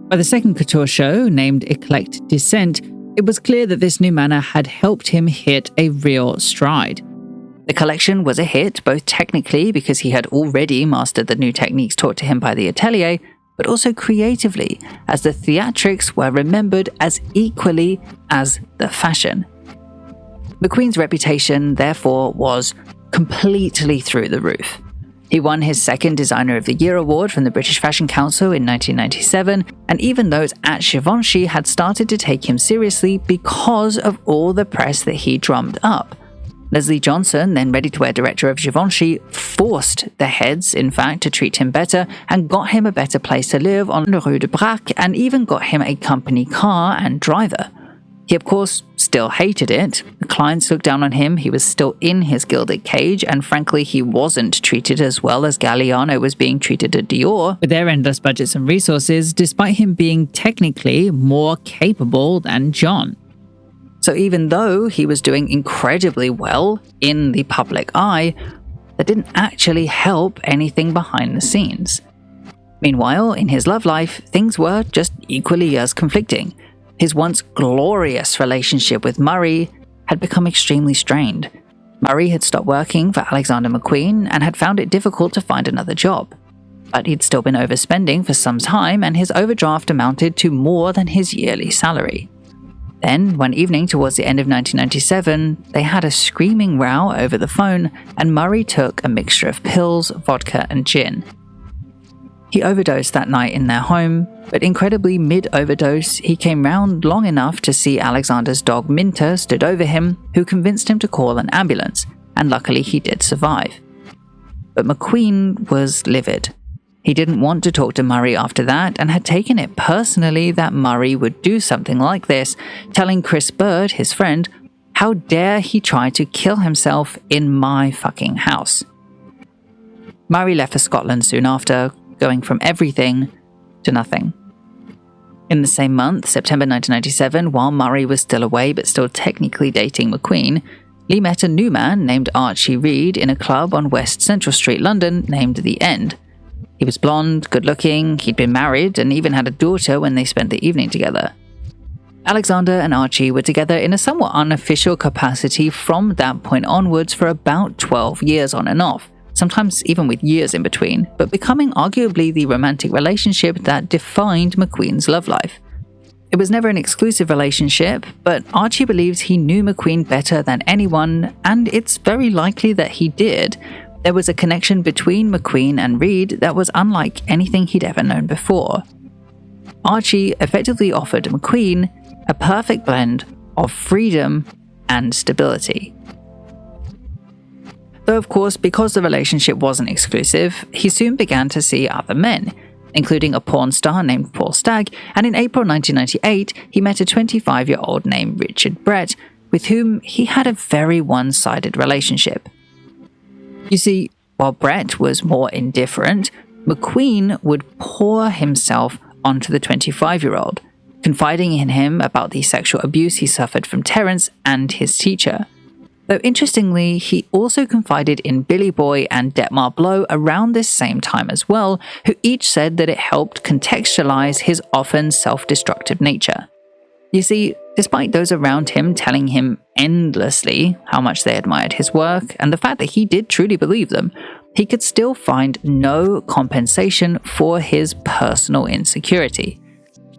By the second couture show, named Eclectic Descent, it was clear that this new manner had helped him hit a real stride. The collection was a hit, both technically because he had already mastered the new techniques taught to him by the atelier, but also creatively, as the theatrics were remembered as equally as the fashion. McQueen's reputation, therefore, was completely through the roof. He won his second Designer of the Year award from the British Fashion Council in 1997, and even those at Givenchy had started to take him seriously because of all the press that he drummed up. Leslie Johnson, then ready-to-wear director of Givenchy, forced the heads, in fact, to treat him better and got him a better place to live on the Rue de Brac and even got him a company car and driver. He, of course, still hated it. The clients looked down on him, he was still in his gilded cage, and frankly, he wasn't treated as well as Galliano was being treated at Dior, with their endless budgets and resources, despite him being technically more capable than John. So even though he was doing incredibly well in the public eye, that didn't actually help anything behind the scenes. Meanwhile, in his love life, things were just equally as conflicting. His once glorious relationship with Murray had become extremely strained. Murray had stopped working for Alexander McQueen and had found it difficult to find another job. But he'd still been overspending for some time, and his overdraft amounted to more than his yearly salary. Then, one evening towards the end of 1997, they had a screaming row over the phone, and Murray took a mixture of pills, vodka, and gin. He overdosed that night in their home, but incredibly mid-overdose, he came round long enough to see Alexander's dog Minter stood over him, who convinced him to call an ambulance, and luckily he did survive. But McQueen was livid. He didn't want to talk to Murray after that and had taken it personally that Murray would do something like this, telling Chris Bird, his friend, how dare he try to kill himself in my fucking house. Murray left for Scotland soon after, going from everything to nothing. In the same month, September 1997, while Murray was still away but still technically dating McQueen, Lee met a new man named Archie Reed in a club on West Central Street, London, named The End. He was blonde, good-looking, he'd been married, and even had a daughter when they spent the evening together. Alexander and Archie were together in a somewhat unofficial capacity from that point onwards for about 12 years on and off, sometimes even with years in between, but becoming arguably the romantic relationship that defined McQueen's love life. It was never an exclusive relationship, but Archie believes he knew McQueen better than anyone, and it's very likely that he did. There was a connection between McQueen and Reed that was unlike anything he'd ever known before. Archie effectively offered McQueen a perfect blend of freedom and stability. Though, of course, because the relationship wasn't exclusive, he soon began to see other men, including a porn star named Paul Stagg, and in April 1998, he met a 25-year-old named Richard Brett, with whom he had a very one-sided relationship. You see, while Brett was more indifferent, McQueen would pour himself onto the 25-year-old, confiding in him about the sexual abuse he suffered from Terence and his teacher. Though interestingly, he also confided in Billy Boy and Detmar Blow around this same time as well, who each said that it helped contextualize his often self-destructive nature. You see, despite those around him telling him endlessly how much they admired his work and the fact that he did truly believe them, he could still find no compensation for his personal insecurity,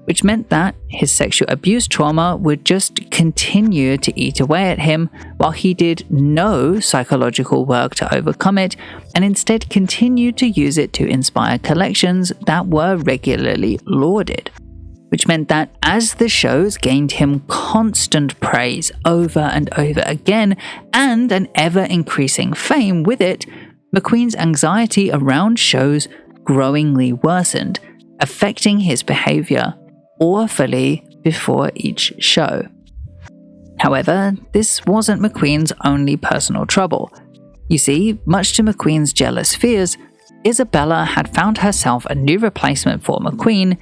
which meant that his sexual abuse trauma would just continue to eat away at him while he did no psychological work to overcome it and instead continued to use it to inspire collections that were regularly lauded. Which meant that as the shows gained him constant praise over and over again and an ever-increasing fame with it, McQueen's anxiety around shows growingly worsened, affecting his behavior awfully before each show. However, this wasn't McQueen's only personal trouble. You see, much to McQueen's jealous fears, Isabella had found herself a new replacement for McQueen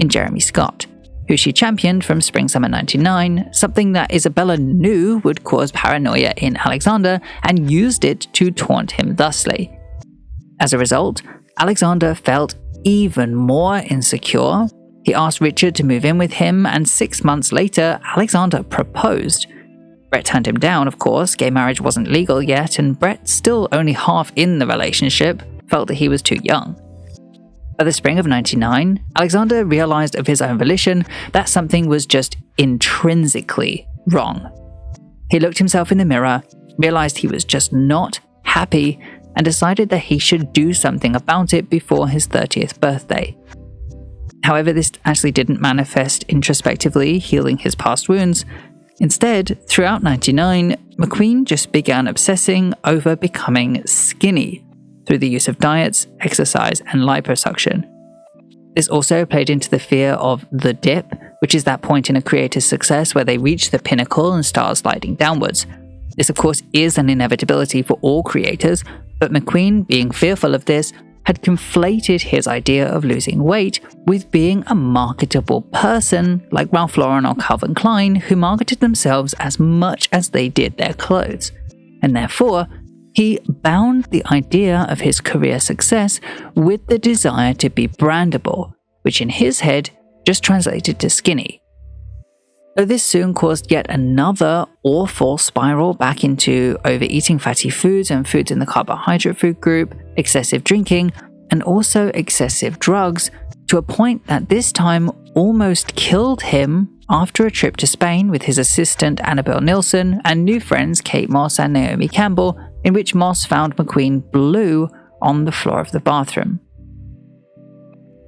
in Jeremy Scott, who she championed from spring-summer 99, something that Isabella knew would cause paranoia in Alexander and used it to taunt him thusly. As a result, Alexander felt even more insecure. He asked Richard to move in with him, and 6 months later, Alexander proposed. Brett turned him down, of course. Gay marriage wasn't legal yet, and Brett, still only half in the relationship, felt that he was too young. By the spring of 99, Alexander realized of his own volition that something was just intrinsically wrong. He looked himself in the mirror, realized he was just not happy, and decided that he should do something about it before his 30th birthday. However, this actually didn't manifest introspectively, healing his past wounds. Instead, throughout 99, McQueen just began obsessing over becoming skinny through the use of diets, exercise, and liposuction. This also played into the fear of the dip, which is that point in a creator's success where they reach the pinnacle and start sliding downwards. This, of course, is an inevitability for all creators, but McQueen, being fearful of this, had conflated his idea of losing weight with being a marketable person like Ralph Lauren or Calvin Klein, who marketed themselves as much as they did their clothes. And therefore, he bound the idea of his career success with the desire to be brandable, which in his head just translated to skinny. Though this soon caused yet another awful spiral back into overeating fatty foods and foods in the carbohydrate food group, excessive drinking, and also excessive drugs, to a point that this time almost killed him after a trip to Spain with his assistant Annabelle Nilsson and new friends Kate Moss and Naomi Campbell, in which Moss found McQueen blue on the floor of the bathroom.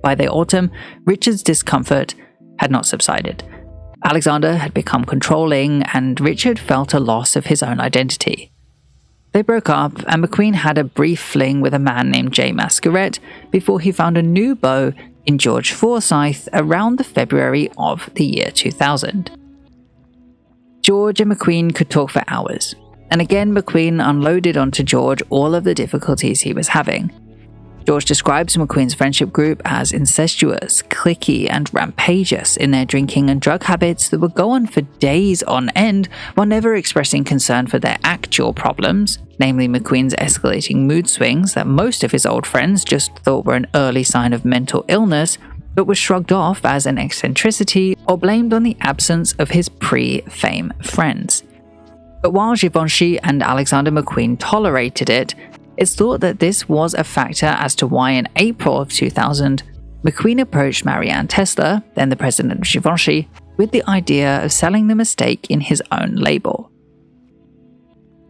By the autumn, Richard's discomfort had not subsided. Alexander had become controlling, and Richard felt a loss of his own identity. They broke up, and McQueen had a brief fling with a man named Jay Mascaret before he found a new beau in George Forsyth around the February of the year 2000. George and McQueen could talk for hours, and again McQueen unloaded onto George all of the difficulties he was having. George describes McQueen's friendship group as incestuous, cliquey, and rampageous in their drinking and drug habits that would go on for days on end while never expressing concern for their actual problems, namely McQueen's escalating mood swings that most of his old friends just thought were an early sign of mental illness, but was shrugged off as an eccentricity or blamed on the absence of his pre-fame friends. But while Givenchy and Alexander McQueen tolerated it, it's thought that this was a factor as to why in April of 2000, McQueen approached Marianne Tesler, then the president of Givenchy, with the idea of selling them a stake in his own label.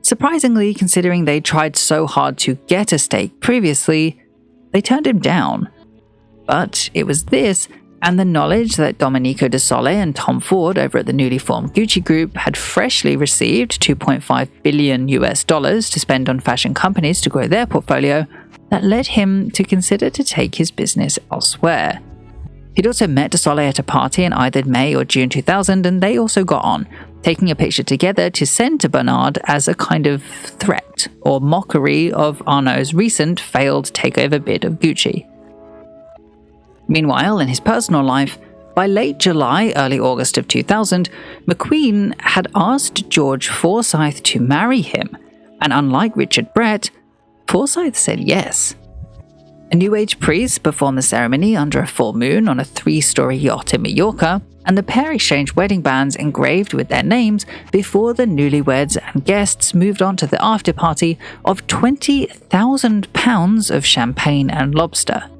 Surprisingly, considering they tried so hard to get a stake previously, they turned him down. But it was this, and the knowledge that Domenico De Sole and Tom Ford over at the newly formed Gucci Group had freshly received $2.5 billion to spend on fashion companies to grow their portfolio, that led him to consider to take his business elsewhere. He'd also met De Sole at a party in either May or June 2000, and they also got on, taking a picture together to send to Bernard as a kind of threat or mockery of Arnault's recent failed takeover bid of Gucci. Meanwhile, in his personal life, by late July, early August of 2000, McQueen had asked George Forsyth to marry him, and unlike Richard Brett, Forsyth said yes. A New Age priest performed the ceremony under a full moon on a 3-story yacht in Mallorca, and the pair exchanged wedding bands engraved with their names before the newlyweds and guests moved on to the after party of £20,000 of champagne and lobster.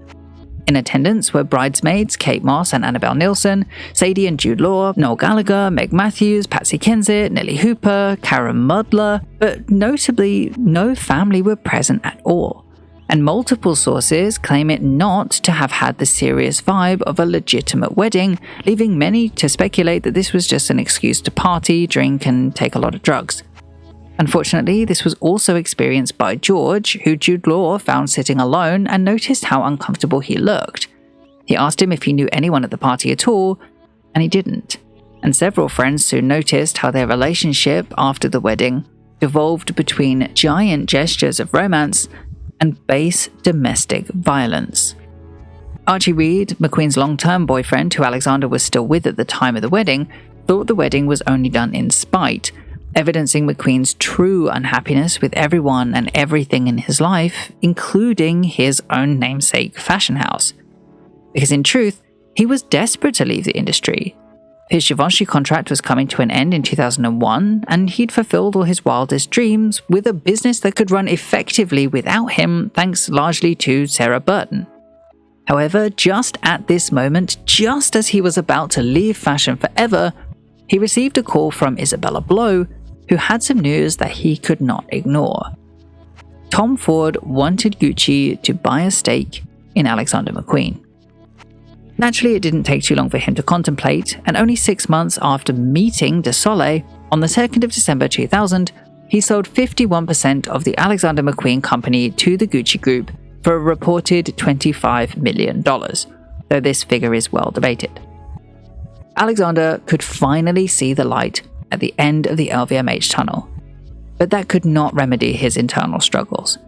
In attendance were bridesmaids Kate Moss and Annabelle Nilsson, Sadie and Jude Law, Noel Gallagher, Meg Matthews, Patsy Kensit, Nellie Hooper, Karen Mudler, but notably no family were present at all, and multiple sources claim it not to have had the serious vibe of a legitimate wedding, leaving many to speculate that this was just an excuse to party, drink, and take a lot of drugs. Unfortunately, this was also experienced by George, who Jude Law found sitting alone and noticed how uncomfortable he looked. He asked him if he knew anyone at the party at all, and he didn't. and several friends soon noticed how their relationship after the wedding devolved between giant gestures of romance and base domestic violence. Archie Reed, McQueen's long-term boyfriend, who Alexander was still with at the time of the wedding, thought the wedding was only done in spite, evidencing McQueen's true unhappiness with everyone and everything in his life, including his own namesake fashion house. Because in truth, he was desperate to leave the industry. His Givenchy contract was coming to an end in 2001, and he'd fulfilled all his wildest dreams with a business that could run effectively without him, thanks largely to Sarah Burton. However, just at this moment, just as he was about to leave fashion forever, he received a call from Isabella Blow, who had some news that he could not ignore. Tom Ford wanted Gucci to buy a stake in Alexander McQueen. Naturally, it didn't take too long for him to contemplate, and only 6 months after meeting De Soleil, on the 2nd of December 2000, he sold 51% of the Alexander McQueen company to the Gucci Group for a reported $25 million, though this figure is well debated. Alexander could finally see the light at the end of the LVMH tunnel, but that could not remedy his internal struggles.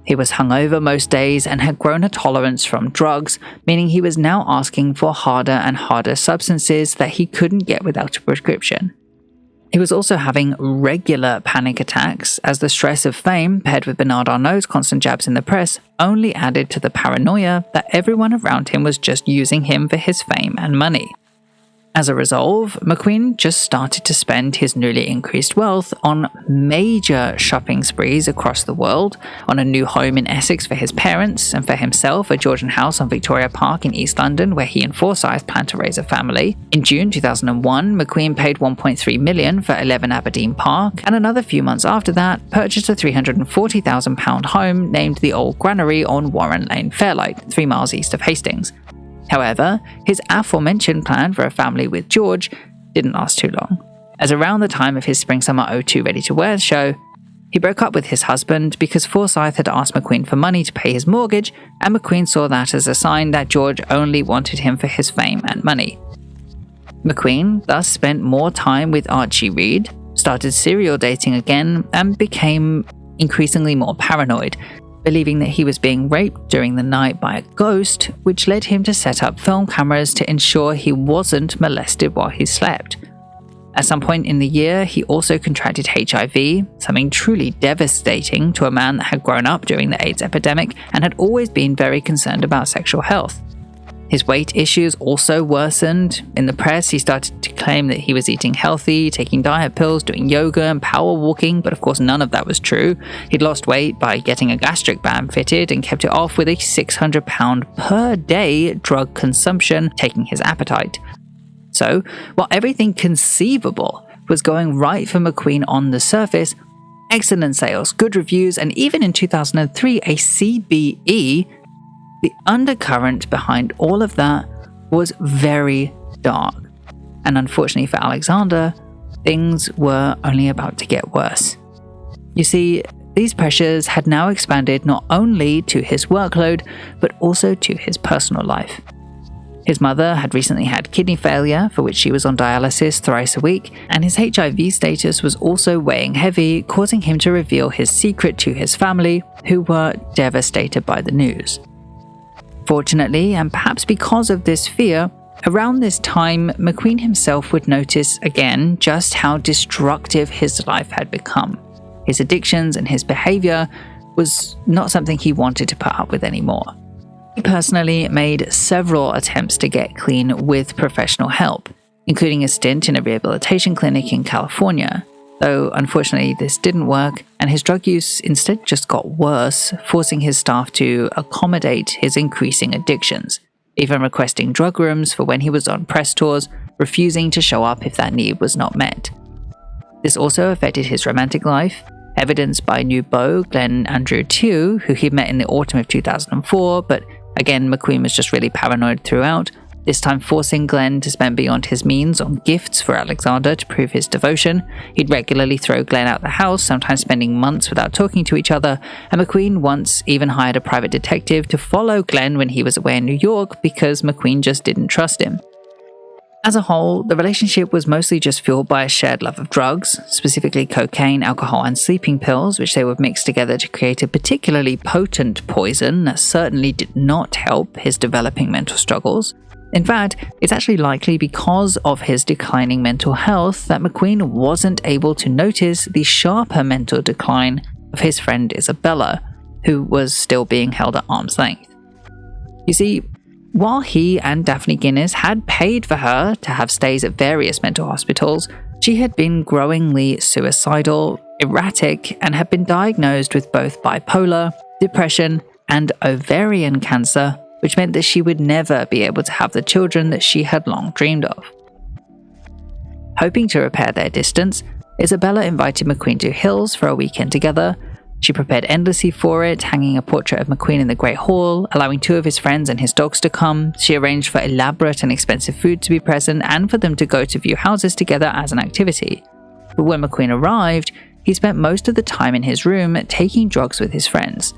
He was hungover most days and had grown a tolerance from drugs, meaning he was now asking for harder and harder substances that he couldn't get without a prescription. He was also having regular panic attacks, as the stress of fame, paired with Bernard Arnault's constant jabs in the press, only added to the paranoia that everyone around him was just using him for his fame and money. As a resolve, McQueen just started to spend his newly increased wealth on major shopping sprees across the world, on a new home in Essex for his parents, and for himself a Georgian house on Victoria Park in East London where he and Forsyth planned to raise a family. In June 2001, McQueen paid $1.3 million for 11 Aberdeen Park, and another few months after that, purchased a £340,000 home named the Old Granary on Warren Lane, Fairlight, 3 miles east of Hastings. However, his aforementioned plan for a family with George didn't last too long, as around the time of his Spring-Summer 02 ready-to-wear show, he broke up with his husband because Forsyth had asked McQueen for money to pay his mortgage, and McQueen saw that as a sign that George only wanted him for his fame and money. McQueen thus spent more time with Archie Reed, started serial dating again, and became increasingly more paranoid, believing that he was being raped during the night by a ghost, which led him to set up film cameras to ensure he wasn't molested while he slept. At some point in the year, he also contracted HIV, something truly devastating to a man that had grown up during the AIDS epidemic and had always been very concerned about sexual health. His weight issues also worsened. In the press, he started to claim that he was eating healthy, taking diet pills, doing yoga and power walking, but of course none of that was true. He'd lost weight by getting a gastric band fitted and kept it off with a £600 per day drug consumption, taking his appetite. So, while everything conceivable was going right for McQueen on the surface, excellent sales, good reviews, and even in 2003 a CBE, the undercurrent behind all of that was very dark. And unfortunately for Alexander, things were only about to get worse. You see, these pressures had now expanded not only to his workload, but also to his personal life. His mother had recently had kidney failure, for which she was on dialysis thrice a week, and his HIV status was also weighing heavy, causing him to reveal his secret to his family, who were devastated by the news. Fortunately, and perhaps because of this fear, around this time, McQueen himself would notice again just how destructive his life had become. His addictions and his behavior was not something he wanted to put up with anymore. He personally made several attempts to get clean with professional help, including a stint in a rehabilitation clinic in California, though unfortunately this didn't work, and his drug use instead just got worse, forcing his staff to accommodate his increasing addictions, even requesting drug rooms for when he was on press tours, refusing to show up if that need was not met. This also affected his romantic life, evidenced by new beau Glenn Andrew Tew, who he met in the autumn of 2004, but again McQueen was just really paranoid throughout, this time forcing Glenn to spend beyond his means on gifts for Alexander to prove his devotion. He'd regularly throw Glenn out the house, sometimes spending months without talking to each other, and McQueen once even hired a private detective to follow Glenn when he was away in New York because McQueen just didn't trust him. As a whole, the relationship was mostly just fueled by a shared love of drugs, specifically cocaine, alcohol, and sleeping pills, which they would mix together to create a particularly potent poison that certainly did not help his developing mental struggles. In fact, it's actually likely because of his declining mental health that McQueen wasn't able to notice the sharper mental decline of his friend Isabella, who was still being held at arm's length. You see, while he and Daphne Guinness had paid for her to have stays at various mental hospitals, she had been growingly suicidal, erratic, and had been diagnosed with both bipolar, depression, and ovarian cancer, which meant that she would never be able to have the children that she had long dreamed of. Hoping to repair their distance, Isabella invited McQueen to Hills for a weekend together. She prepared endlessly for it, hanging a portrait of McQueen in the Great Hall, allowing 2 of his friends and his dogs to come. She arranged for elaborate and expensive food to be present and for them to go to view houses together as an activity. But when McQueen arrived, he spent most of the time in his room taking drugs with his friends.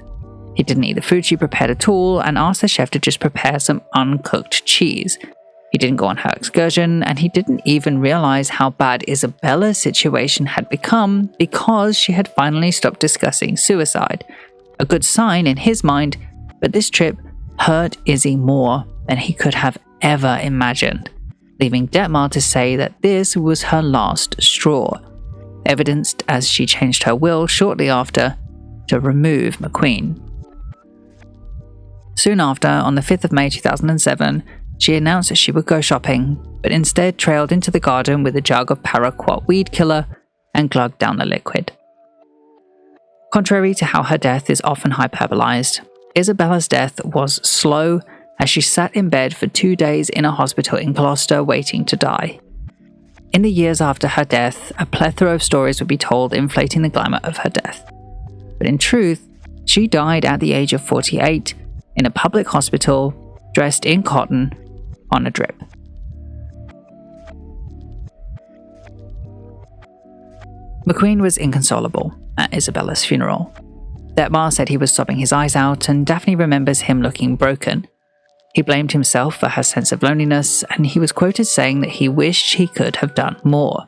He didn't eat the food she prepared at all and asked the chef to just prepare some uncooked cheese. He didn't go on her excursion, and he didn't even realize how bad Isabella's situation had become because she had finally stopped discussing suicide. A good sign in his mind, but this trip hurt Izzy more than he could have ever imagined, leaving Detmar to say that this was her last straw, evidenced as she changed her will shortly after to remove McQueen. Soon after, on the 5th of May 2007, she announced that she would go shopping, but instead trailed into the garden with a jug of paraquat weed killer and glugged down the liquid. Contrary to how her death is often hyperbolized, Isabella's death was slow as she sat in bed for 2 days in a hospital in Gloucester waiting to die. In the years after her death, a plethora of stories would be told inflating the glamour of her death. But in truth, she died at the age of 48 in a public hospital, dressed in cotton, on a drip. McQueen was inconsolable at Isabella's funeral. Detmar said he was sobbing his eyes out, and Daphne remembers him looking broken. He blamed himself for her sense of loneliness, and he was quoted saying that he wished he could have done more.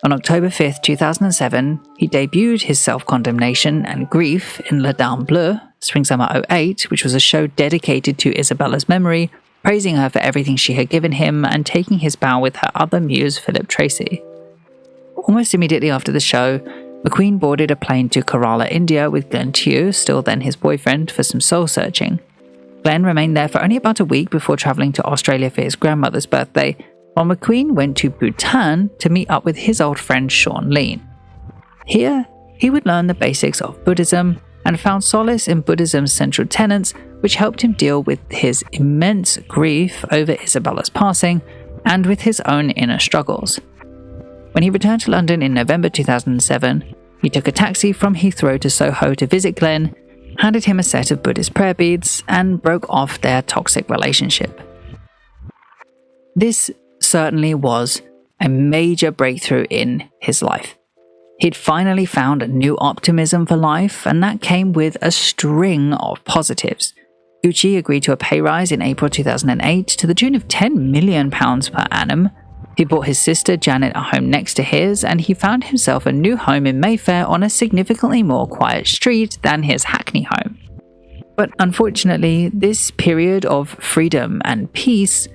On October 5, 2007, he debuted his self-condemnation and grief in Les Dames Bleues, Spring-Summer 08, which was a show dedicated to Isabella's memory, praising her for everything she had given him and taking his bow with her other muse, Philip Tracy. Almost immediately after the show, McQueen boarded a plane to Kerala, India with Glenn Tew, still then his boyfriend, for some soul-searching. Glenn remained there for only about a week before travelling to Australia for his grandmother's birthday, while McQueen went to Bhutan to meet up with his old friend Sean Lean. Here, he would learn the basics of Buddhism and found solace in Buddhism's central tenets, which helped him deal with his immense grief over Isabella's passing and with his own inner struggles. When he returned to London in November 2007, he took a taxi from Heathrow to Soho to visit Glenn, handed him a set of Buddhist prayer beads, and broke off their toxic relationship. This certainly was a major breakthrough in his life. He'd finally found a new optimism for life, and that came with a string of positives. Gucci agreed to a pay rise in April 2008 to the tune of £10 million per annum. He bought his sister Janet a home next to his, and he found himself a new home in Mayfair on a significantly more quiet street than his Hackney home. But unfortunately, this period of freedom and peace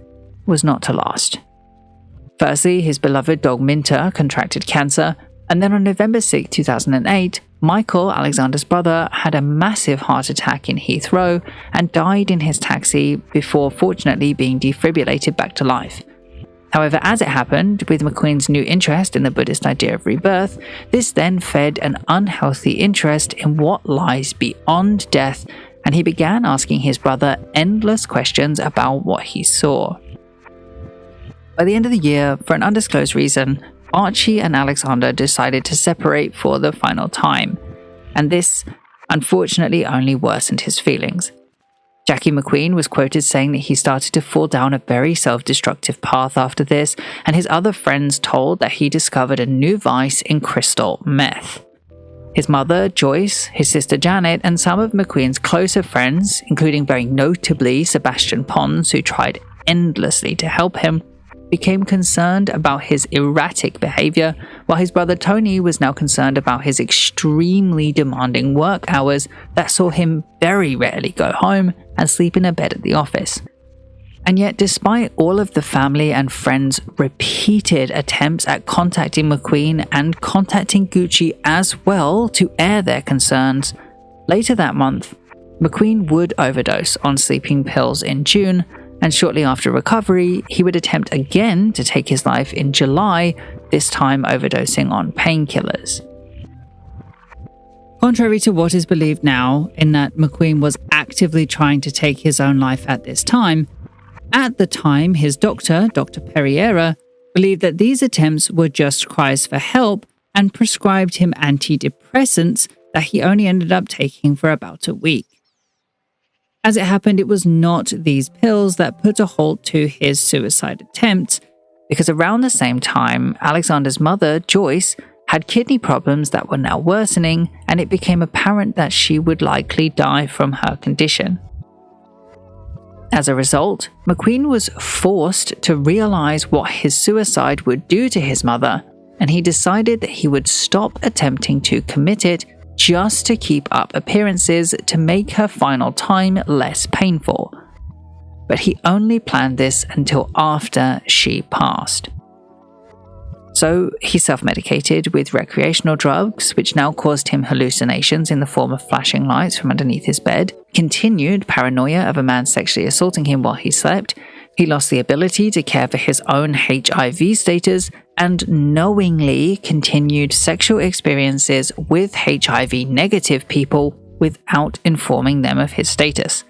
was not to last. Firstly, his beloved dog Minter contracted cancer, and then on November 6, 2008, Michael, Alexander's brother, had a massive heart attack in Heathrow and died in his taxi before fortunately being defibrillated back to life. However, as it happened, with McQueen's new interest in the Buddhist idea of rebirth, this then fed an unhealthy interest in what lies beyond death, and he began asking his brother endless questions about what he saw. By the end of the year, for an undisclosed reason, Archie and Alexander decided to separate for the final time, and this, unfortunately, only worsened his feelings. Jackie McQueen was quoted saying that he started to fall down a very self-destructive path after this, and his other friends told that he discovered a new vice in crystal meth. His mother, Joyce, his sister Janet, and some of McQueen's closer friends, including very notably Sebastian Pons, who tried endlessly to help him, became concerned about his erratic behavior, while his brother Tony was now concerned about his extremely demanding work hours that saw him very rarely go home and sleep in a bed at the office. And yet, despite all of the family and friends' repeated attempts at contacting McQueen and contacting Gucci as well to air their concerns, later that month, McQueen would overdose on sleeping pills in June, and shortly after recovery, he would attempt again to take his life in July, this time overdosing on painkillers. Contrary to what is believed now, in that McQueen was actively trying to take his own life at this time, at the time his doctor, Dr. Pereira, believed that these attempts were just cries for help and prescribed him antidepressants that he only ended up taking for about a week. As it happened, it was not these pills that put a halt to his suicide attempt, because around the same time, Alexander's mother, Joyce, had kidney problems that were now worsening, and it became apparent that she would likely die from her condition. As a result, McQueen was forced to realize what his suicide would do to his mother, and he decided that he would stop attempting to commit it just to keep up appearances to make her final time less painful. But he only planned this until after she passed. So he self-medicated with recreational drugs, which now caused him hallucinations in the form of flashing lights from underneath his bed, continued paranoia of a man sexually assaulting him while he slept. He lost the ability to care for his own HIV status and knowingly continued sexual experiences with HIV-negative people without informing them of his status.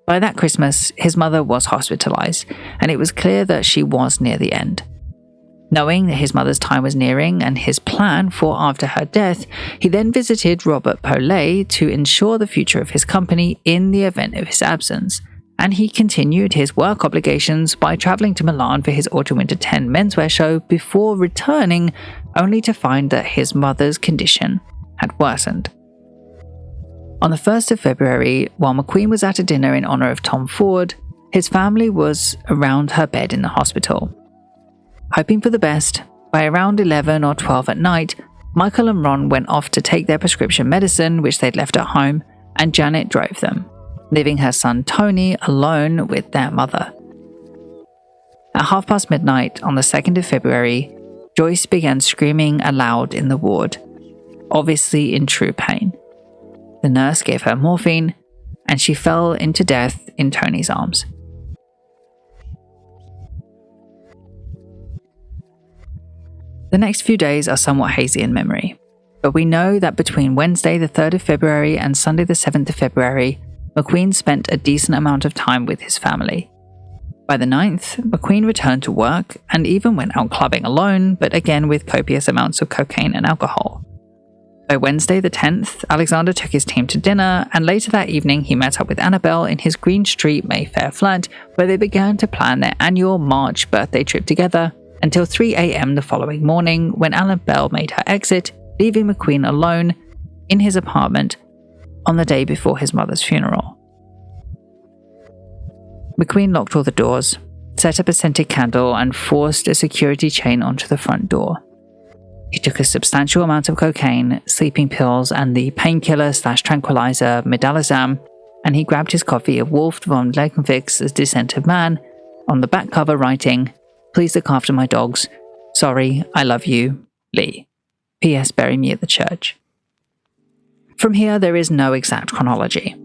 By that Christmas, his mother was hospitalized, and it was clear that she was near the end. Knowing that his mother's time was nearing and his plan for after her death, he then visited Robert Paulet to ensure the future of his company in the event of his absence, and he continued his work obligations by traveling to Milan for his Autumn-Winter 10 menswear show before returning, only to find that his mother's condition had worsened. On the 1st of February, while McQueen was at a dinner in honor of Tom Ford, his family was around her bed in the hospital. Hoping for the best, by around 11 or 12 at night, Michael and Ron went off to take their prescription medicine, which they'd left at home, and Janet drove them, leaving her son Tony alone with their mother. At midnight on the 2nd of February, Joyce began screaming aloud in the ward, obviously in true pain. The nurse gave her morphine, and she fell into death in Tony's arms. The next few days are somewhat hazy in memory, but we know that between Wednesday the 3rd of February and Sunday the 7th of February, McQueen spent a decent amount of time with his family. By the 9th, McQueen returned to work and even went out clubbing alone, but again with copious amounts of cocaine and alcohol. By Wednesday the 10th, Alexander took his team to dinner, and later that evening he met up with Annabelle in his Green Street Mayfair flat, where they began to plan their annual March birthday trip together, until 3 a.m. the following morning, when Annabelle made her exit, leaving McQueen alone in his apartment on the day before his mother's funeral. McQueen locked all the doors, set up a scented candle, and forced a security chain onto the front door. He took a substantial amount of cocaine, sleeping pills, and the painkiller/tranquilizer Midalazam, and he grabbed his copy of Wolf von Lekenwick's Descent of Man, on the back cover writing, "Please look after my dogs. Sorry, I love you, Lee. P.S. Bury me at the church." From here, there is no exact chronology.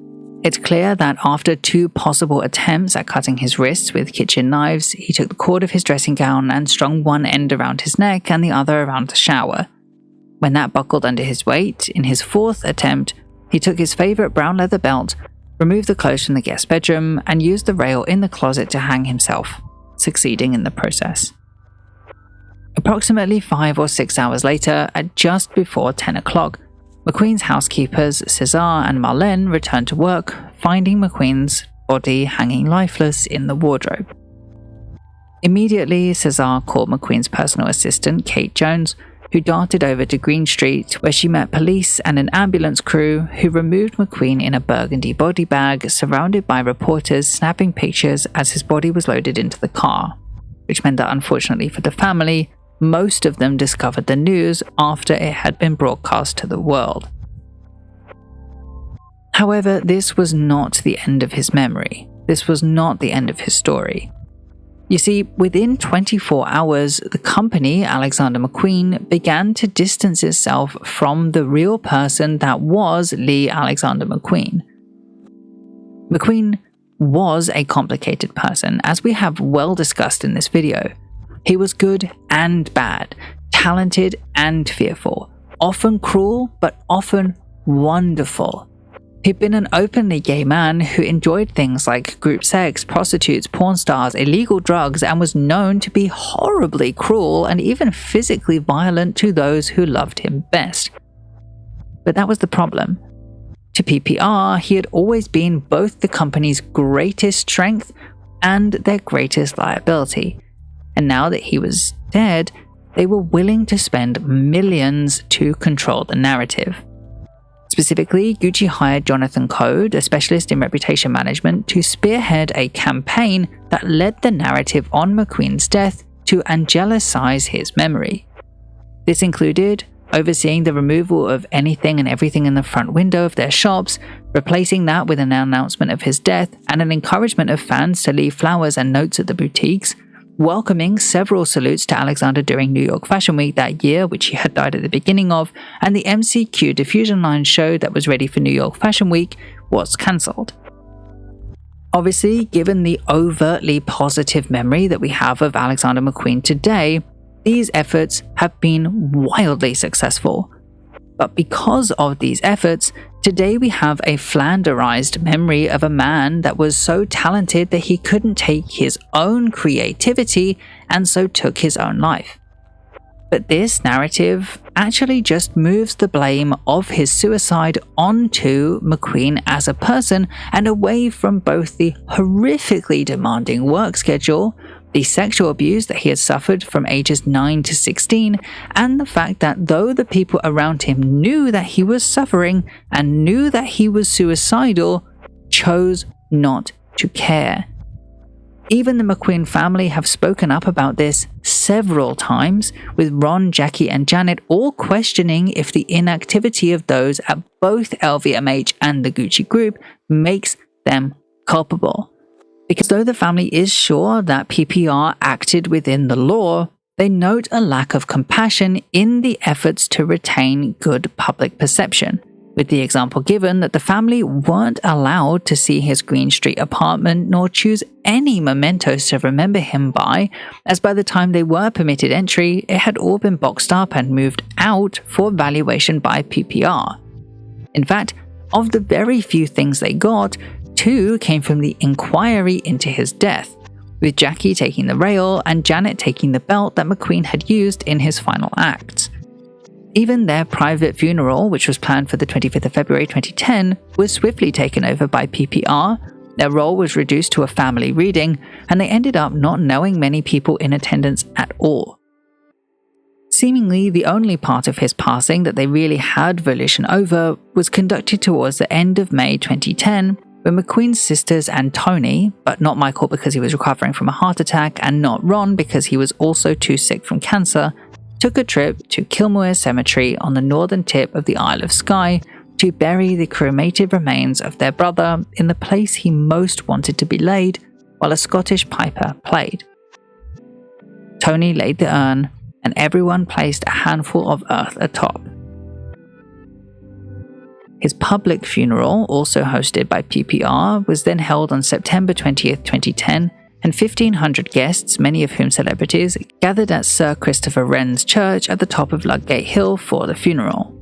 It's clear that after 2 possible attempts at cutting his wrists with kitchen knives, he took the cord of his dressing gown and strung one end around his neck and the other around the shower. When that buckled under his weight, in his 4th attempt, he took his favorite brown leather belt, removed the clothes from the guest bedroom, and used the rail in the closet to hang himself, succeeding in the process. Approximately 5 or 6 hours later, at just before 10 o'clock, McQueen's housekeepers, Cesar and Marlene, returned to work, finding McQueen's body hanging lifeless in the wardrobe. Immediately, Cesar called McQueen's personal assistant, Kate Jones, who darted over to Green Street, where she met police and an ambulance crew who removed McQueen in a burgundy body bag, surrounded by reporters snapping pictures as his body was loaded into the car. which meant that unfortunately for the family, most of them discovered the news after it had been broadcast to the world. However, this was not the end of his memory. This was not the end of his story. You see, within 24 hours, the company, Alexander McQueen, began to distance itself from the real person that was Lee Alexander McQueen. McQueen was a complicated person, as we have well discussed in this video. He was good and bad, talented and fearful, often cruel but often wonderful. He'd been an openly gay man who enjoyed things like group sex, prostitutes, porn stars, illegal drugs, and was known to be horribly cruel and even physically violent to those who loved him best. But that was the problem. To PPR, he had always been both the company's greatest strength and their greatest liability. And now that he was dead, they were willing to spend millions to control the narrative. Specifically, Gucci hired Jonathan Code, a specialist in reputation management, to spearhead a campaign that led the narrative on McQueen's death to angelicize his memory. This included overseeing the removal of anything and everything in the front window of their shops, replacing that with an announcement of his death and an encouragement of fans to leave flowers and notes at the boutiques, welcoming several salutes to Alexander during New York Fashion Week that year, which he had died at the beginning of, and the MCQ diffusion line show that was ready for New York Fashion Week was cancelled. Obviously, given the overtly positive memory that we have of Alexander McQueen today, these efforts have been wildly successful. But because of these efforts, today we have a flanderized memory of a man that was so talented that he couldn't take his own creativity and so took his own life. But this narrative actually just moves the blame of his suicide onto McQueen as a person and away from both the horrifically demanding work schedule, the sexual abuse that he had suffered from ages 9 to 16, and the fact that though the people around him knew that he was suffering and knew that he was suicidal, chose not to care. Even the McQueen family have spoken up about this several times, with Ron, Jackie, and Janet all questioning if the inactivity of those at both LVMH and the Gucci group makes them culpable. Because though the family is sure that PPR acted within the law, they note a lack of compassion in the efforts to retain good public perception, with the example given that the family weren't allowed to see his Green Street apartment nor choose any mementos to remember him by, as by the time they were permitted entry, it had all been boxed up and moved out for valuation by PPR. In fact, of the very few things they got, 2 came from the inquiry into his death, with Jackie taking the rail and Janet taking the belt that McQueen had used in his final acts. Even their private funeral, which was planned for the 25th of February 2010, was swiftly taken over by PPR. Their role was reduced to a family reading, and they ended up not knowing many people in attendance at all. Seemingly, the only part of his passing that they really had volition over was conducted towards the end of May 2010, when McQueen's sisters and Tony, but not Michael because he was recovering from a heart attack and not Ron because he was also too sick from cancer, took a trip to Kilmuir Cemetery on the northern tip of the Isle of Skye to bury the cremated remains of their brother in the place he most wanted to be laid, while a Scottish piper played. Tony laid the urn, and everyone placed a handful of earth atop. His public funeral, also hosted by PPR, was then held on September 20th, 2010, and 1,500 guests, many of whom celebrities, gathered at Sir Christopher Wren's church at the top of Ludgate Hill for the funeral.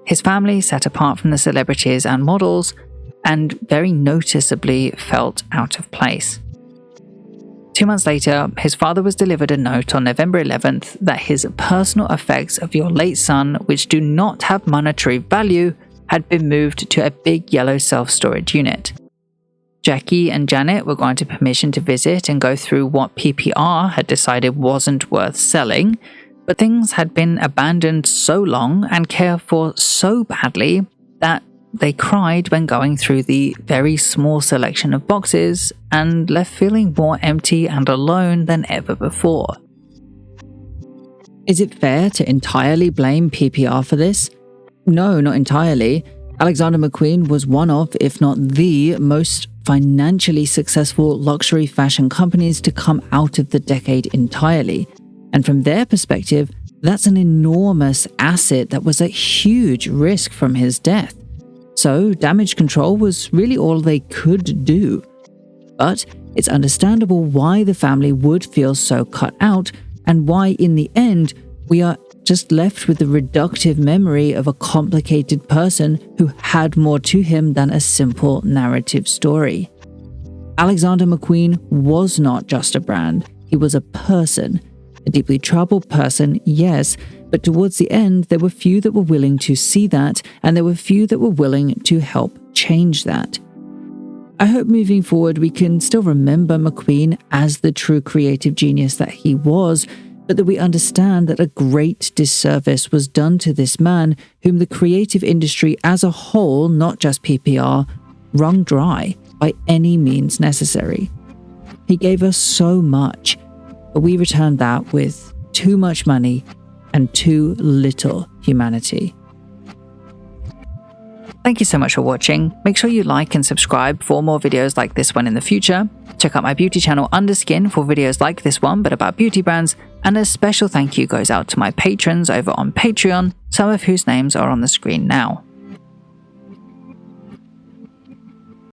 His family sat apart from the celebrities and models, and very noticeably felt out of place. 2 months later, his father was delivered a note on November 11th that his personal effects of your late son, which do not have monetary value, had been moved to a big yellow self-storage unit. Jackie and Janet were granted permission to visit and go through what PPR had decided wasn't worth selling, but things had been abandoned so long and cared for so badly that they cried when going through the very small selection of boxes and left feeling more empty and alone than ever before. Is it fair to entirely blame PPR for this? No, not entirely. Alexander McQueen was one of, if not the, most financially successful luxury fashion companies to come out of the decade entirely. And from their perspective, that's an enormous asset that was at huge risk from his death. So damage control was really all they could do. But it's understandable why the family would feel so cut out, and why in the end we are just left with the reductive memory of a complicated person who had more to him than a simple narrative story. Alexander McQueen was not just a brand, he was a person. A deeply troubled person, yes, but towards the end there were few that were willing to see that, and there were few that were willing to help change that. I hope moving forward we can still remember McQueen as the true creative genius that he was, but that we understand that a great disservice was done to this man whom the creative industry as a whole, not just PPR, wrung dry by any means necessary. He gave us so much, but we returned that with too much money and too little humanity. Thank you so much for watching. Make sure you like and subscribe for more videos like this one in the future. Check out my beauty channel Underskin for videos like this one but about beauty brands, and a special thank you goes out to my patrons over on Patreon, some of whose names are on the screen now.